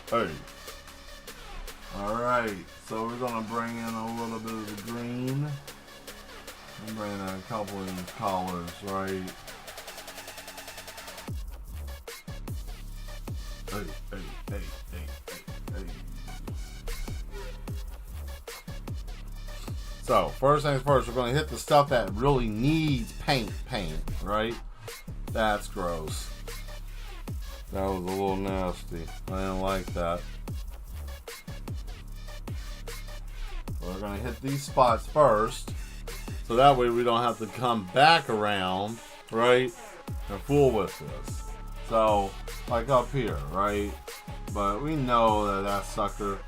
Hey. Alright, so we're going to bring in a little bit of the green. I'm bringing in a couple of these colors, right? Hey. So, first things first, we're going to hit the stuff that really needs paint, right? That's gross. That was a little nasty. I didn't like that. We're going to hit these spots first, so that way we don't have to come back around, right, and fool with this. So, like up here, right? But we know that sucker...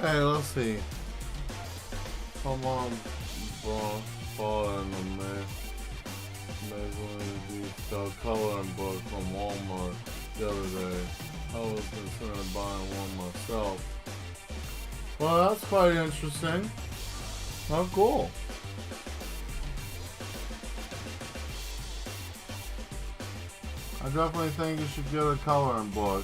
Hey, let's see. Come on, bro. Fall in the Maybelline coloring book from Walmart the other day. I was considering buying one myself. Well, that's quite interesting. Oh, cool. I definitely think you should get a coloring book.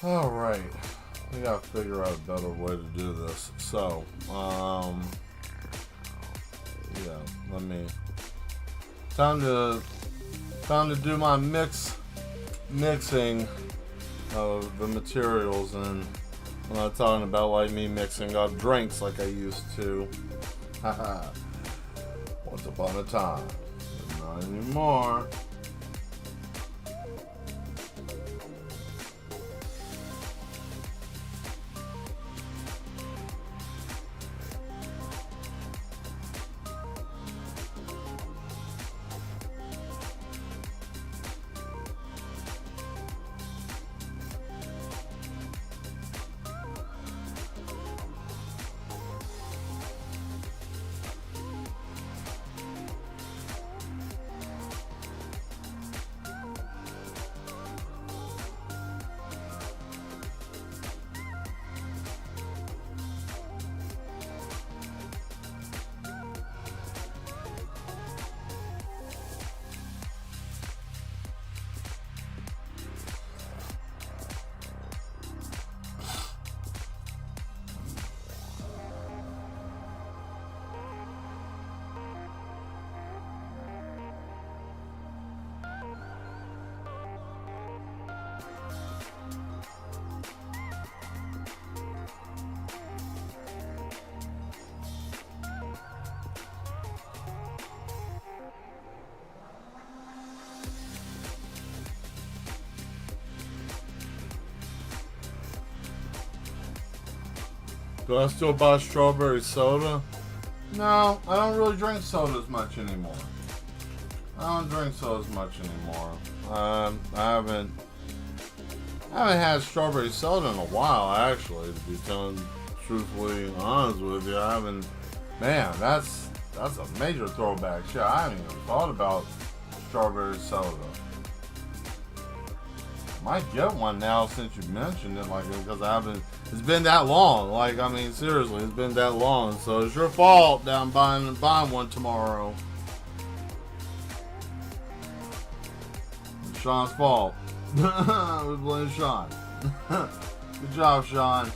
All right, we gotta figure out a better way to do this. So, yeah, let me. Time to do my mixing of the materials, and I'm not talking about like me mixing up drinks like I used to. Haha. Once upon a time, but not anymore. Do I still buy strawberry soda? No, I don't really drink sodas much anymore. I don't drink sodas much anymore. I haven't had strawberry soda in a while, actually, to be truthfully honest with you. I haven't. Man, that's a major throwback. Shit, I haven't even thought about strawberry soda. Might get one now since you mentioned it, like, because I haven't. It's been that long. Like, I mean, seriously, it's been that long. So it's your fault that I'm buying one tomorrow. It's Sean's fault. We blame Sean. Good job, Sean.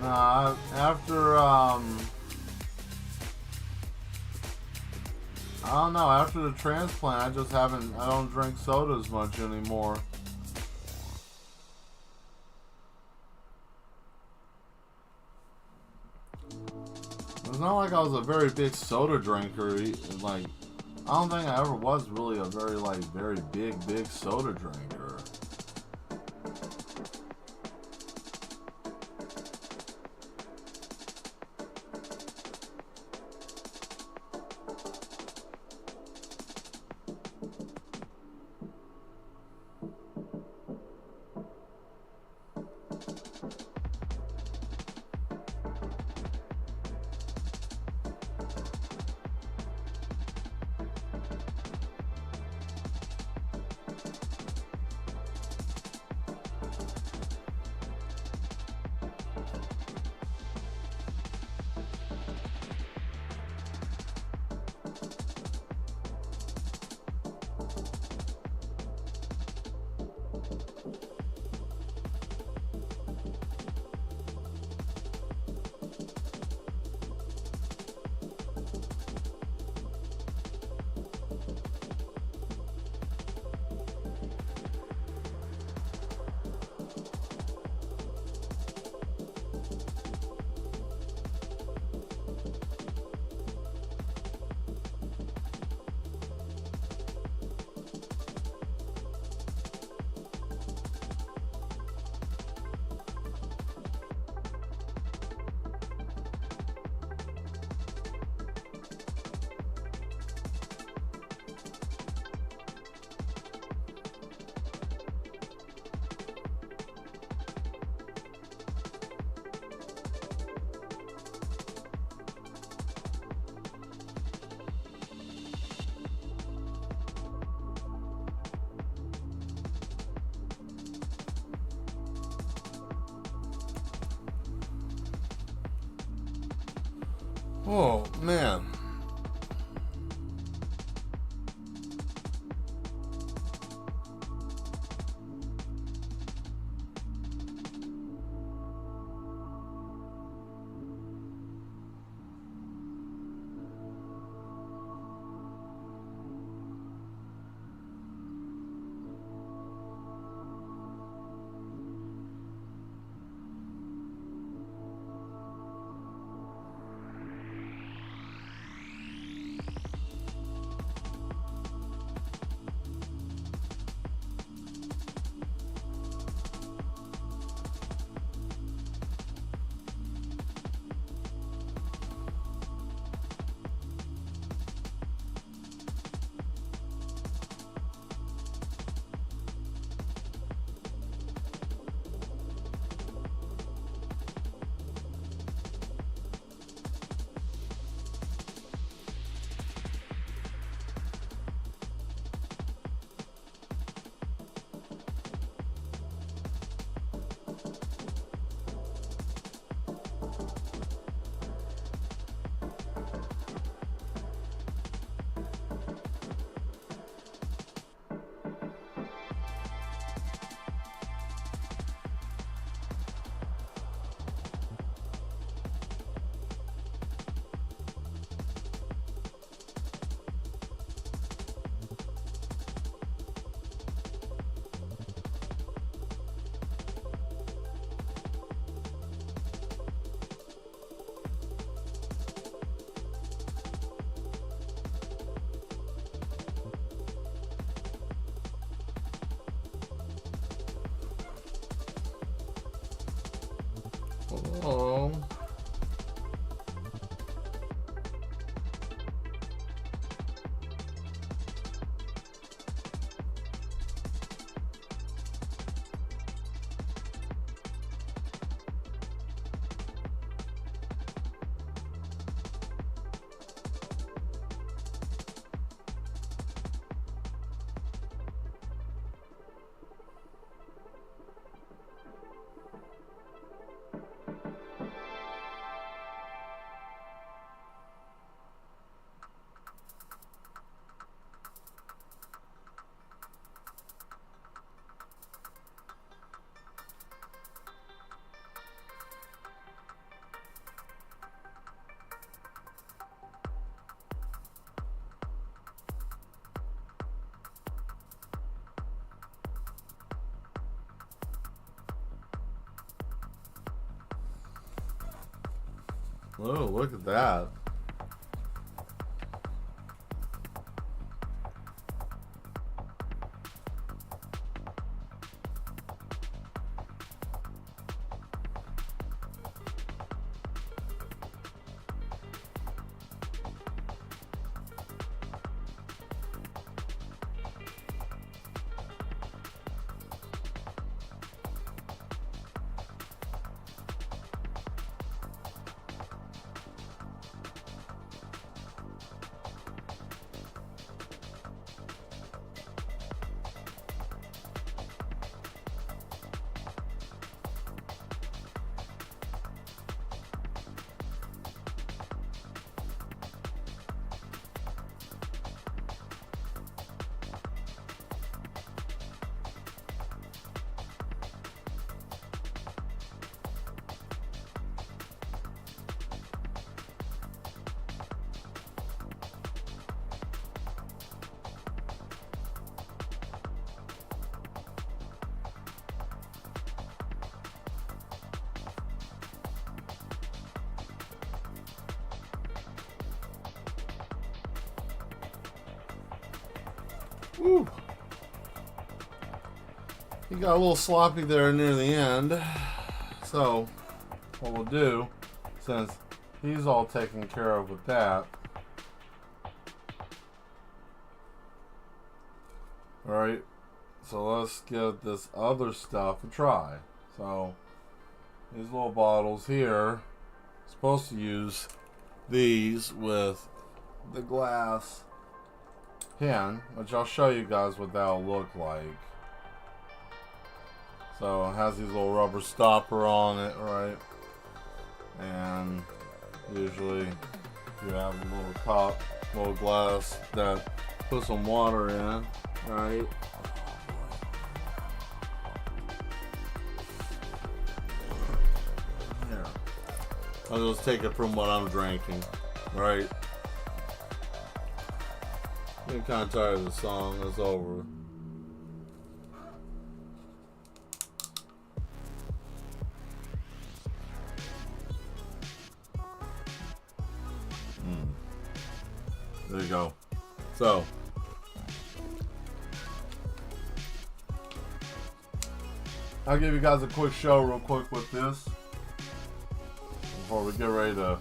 Nah, after I don't know. After the transplant, I don't drink sodas much anymore. It's not like I was a very big soda drinker. Like, I don't think I ever was really a very big soda drinker. Oh, man. Oh. Oh, look at that. Woo. He got a little sloppy there near the end. So, what we'll do, since he's all taken care of with that. Alright, so let's give this other stuff a try. So, these little bottles here, supposed to use these with the glass pin, which I'll show you guys what that'll look like. So it has these little rubber stopper on it, right? And usually You have a little cup, little glass that put some water in, right? Here. I'll just take it from what I'm drinking, right? I'm kind of tired of the song. It's over. There you go. So, I'll give you guys a quick show real quick with this before we get ready to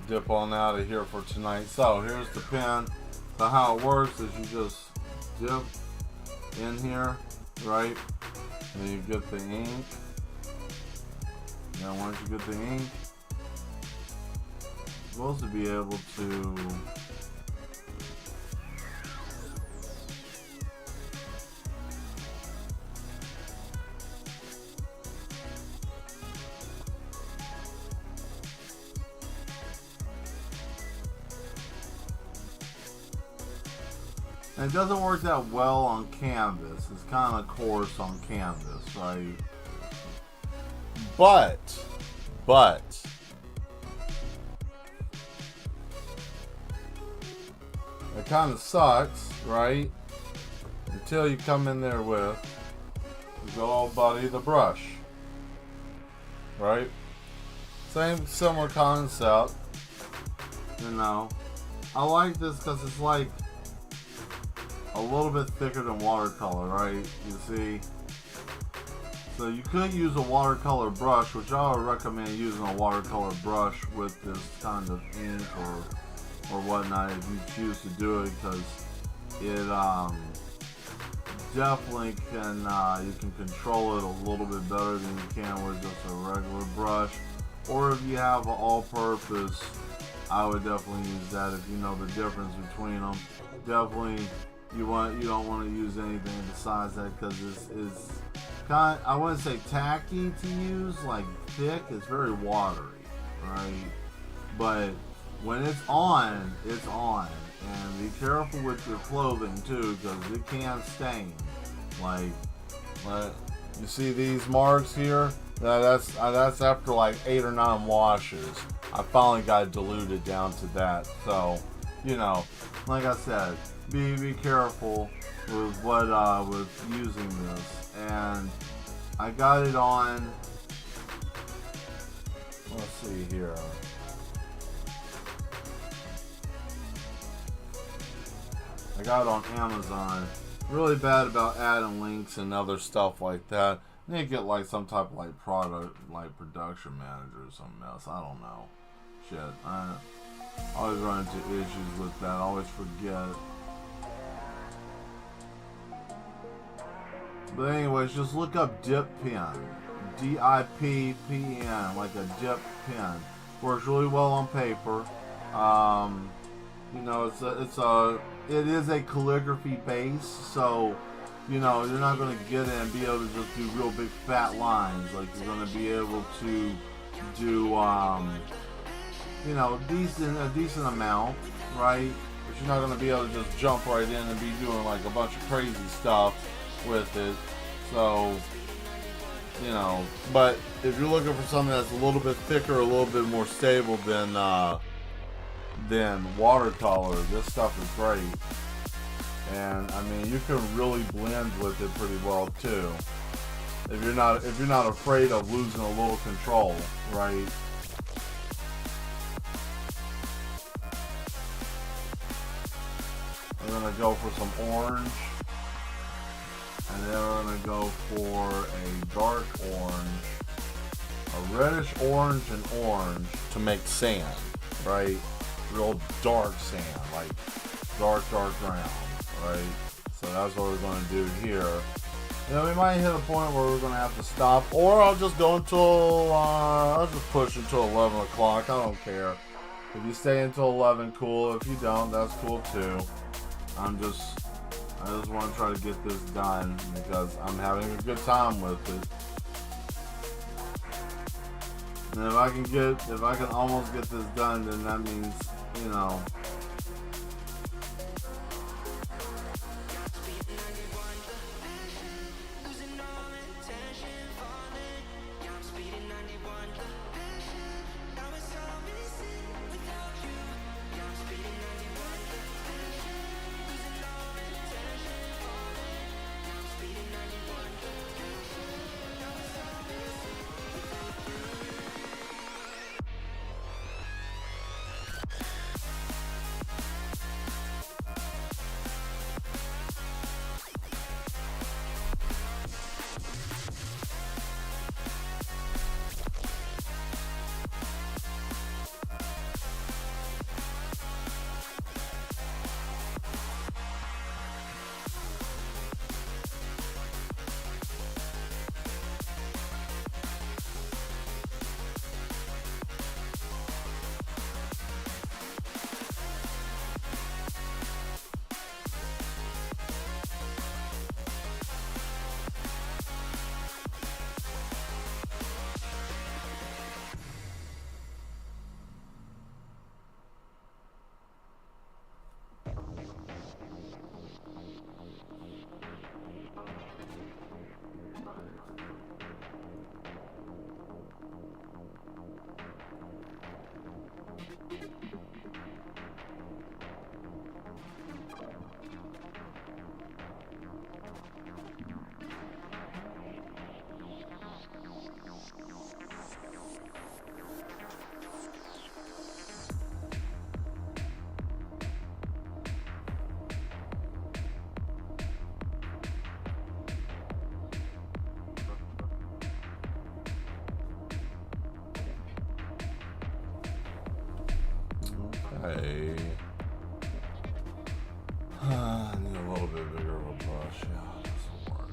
dip on out of here for tonight. So, here's the pen. So, how it works is you just dip in here, right? And you get the ink. Now, once you get the ink, supposed to be able to and it doesn't work that well on canvas. It's kind of coarse on canvas, right? But it kind of sucks, right? Until you come in there with the good old buddy, the brush, right? Same similar concept, you know. I like this because it's like a little bit thicker than watercolor, right? You see? So you could use a watercolor brush, which I would recommend using a watercolor brush with this kind of ink or whatnot if you choose to do it, because it definitely can you can control it a little bit better than you can with just a regular brush. Or if you have an all-purpose, I would definitely use that if you know the difference between them. Definitely you don't want to use anything besides that, because it's kind of, I wouldn't say tacky to use, like thick. It's very watery, right? But when it's on, it's on. And be careful with your clothing too, because it can stain. Like you see these marks here? That's after like 8 or 9 washes. I finally got it diluted down to that. So, you know, like I said, be careful with what with using this. And I got it on. Let's see here. I got it on Amazon. Really bad about adding links and other stuff like that. I need to get like some type of like product, like production manager or something else. I don't know. Shit. I always run into issues with that. I always forget. But anyways, just look up dip pen. D-I-P-P-N, like a dip pen. Works really well on paper. You know, it is a calligraphy base, so you know you're not going to get it and be able to just do real big fat lines. Like you're going to be able to do you know, a decent amount, right? But you're not going to be able to just jump right in and be doing like a bunch of crazy stuff with it. So, you know, but if you're looking for something that's a little bit thicker, a little bit more stable than watercolor, this stuff is great. And I mean, you can really blend with it pretty well too. If you're not afraid of losing a little control, right? We're gonna go for some orange, and then we're gonna go for a dark orange, a reddish orange and orange to make sand, right? Real dark sand, like dark brown, right? So that's what we're gonna do here. You know, we might hit a point where we're gonna have to stop, or I'll just go until I'll just push until 11 o'clock. I don't care. If you stay until 11, cool. If you don't, that's cool too. I just want to try to get this done because I'm having a good time with it. And if I can almost get this done, then that means, you know. Okay. I need a little bit bigger of a brush. Yeah, this will work.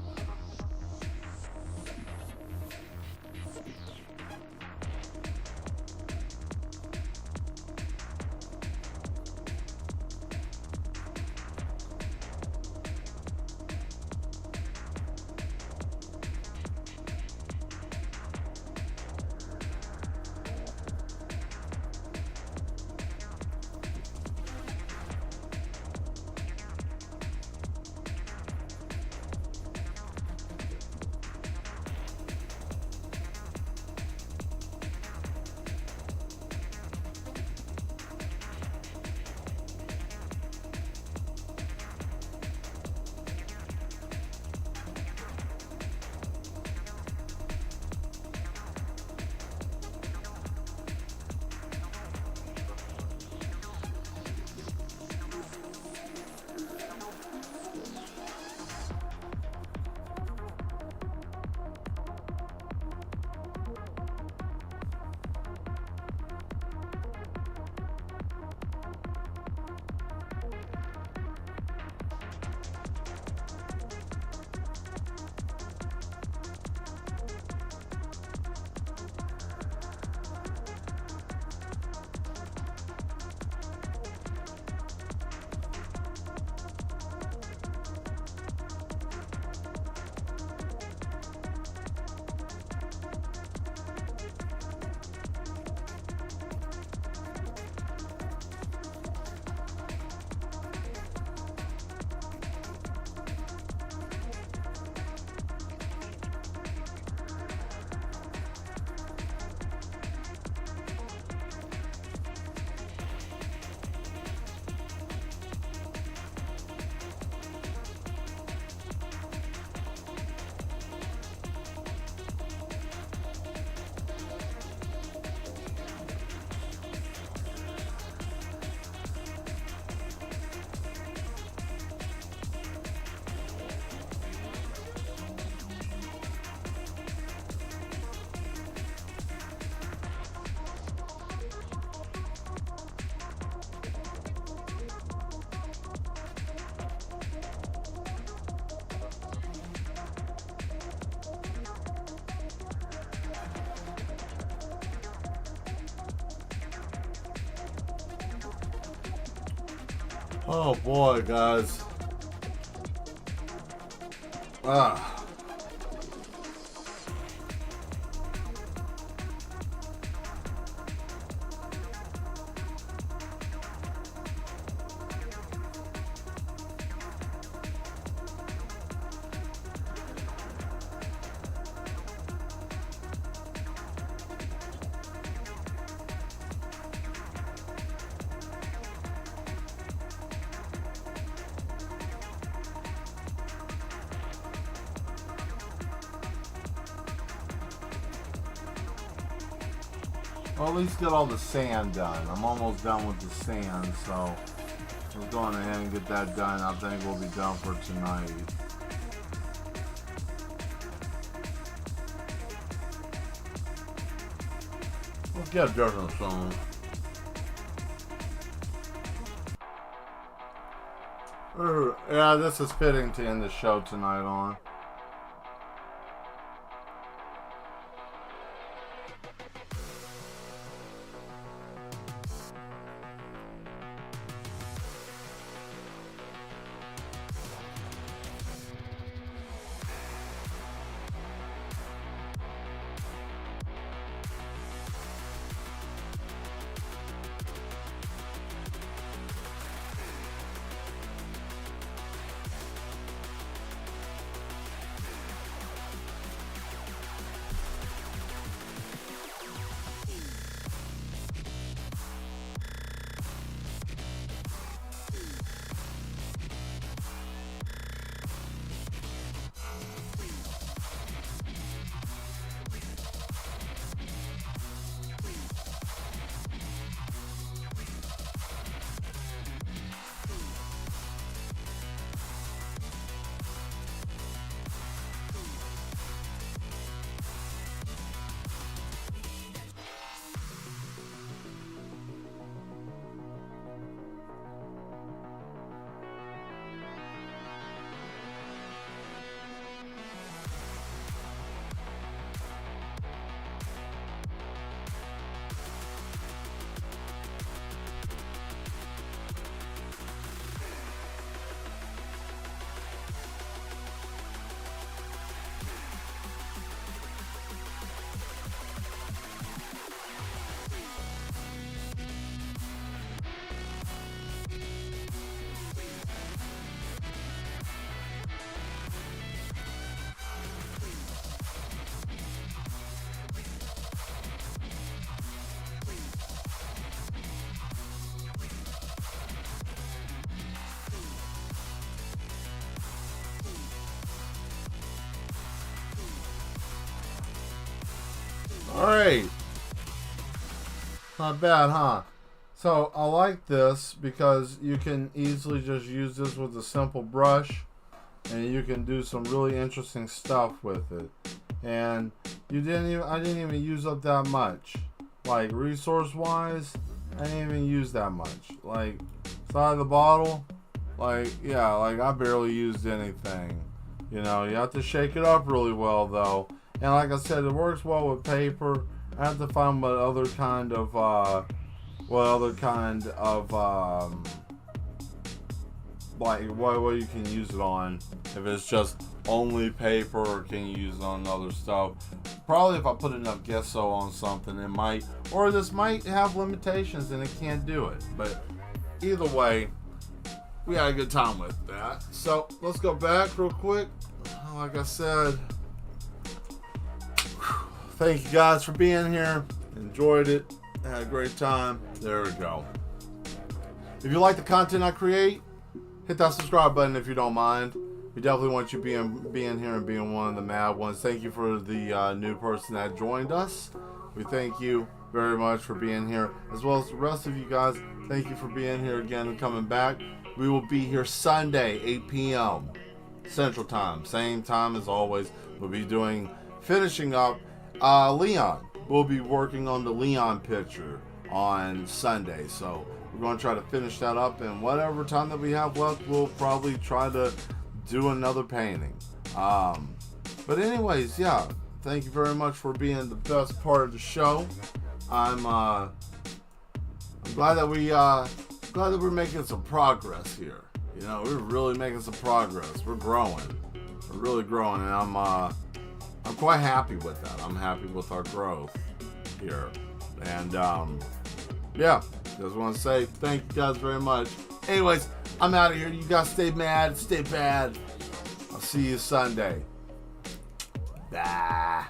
Oh boy, guys. Well, at least get all the sand done. I'm almost done with the sand, so we're going ahead and get that done. I think we'll be done for tonight. Let's get a different song. Yeah, this is fitting to end the show tonight on. Alright. Not bad, huh? So, I like this because you can easily just use this with a simple brush and you can do some really interesting stuff with it. And I didn't even use up that much. Like, resource-wise, I didn't even use that much. Like, side of the bottle, like, yeah, like, I barely used anything. You know, you have to shake it up really well, though. And like I said, it works well with paper. I have to find what other kind of, like, what you can use it on. If it's just only paper, or can you use it on other stuff? Probably if I put enough gesso on something, it might, or this might have limitations and it can't do it. But either way, we had a good time with that. So let's go back real quick. Like I said, thank you guys for being here. Enjoyed it. Had a great time. There we go. If you like the content I create, hit that subscribe button if you don't mind. We definitely want you being here and being one of the mad ones. Thank you for the new person that joined us. We thank you very much for being here, as well as the rest of you guys. Thank you for being here again and coming back. We will be here Sunday, 8 p.m. Central Time. Same time as always. We'll be finishing up Leon. We'll be working on the Leon picture on Sunday. So we're going to try to finish that up. And whatever time that we have left, we'll probably try to do another painting. But anyways, yeah. Thank you very much for being the best part of the show. I'm glad that we're making some progress here. You know, we're really making some progress. We're growing. We're really growing, and I'm quite happy with that. I'm happy with our growth here. And yeah, just want to say thank you guys very much. Anyways, I'm out of here. You guys stay mad, stay bad. I'll see you Sunday. Bye.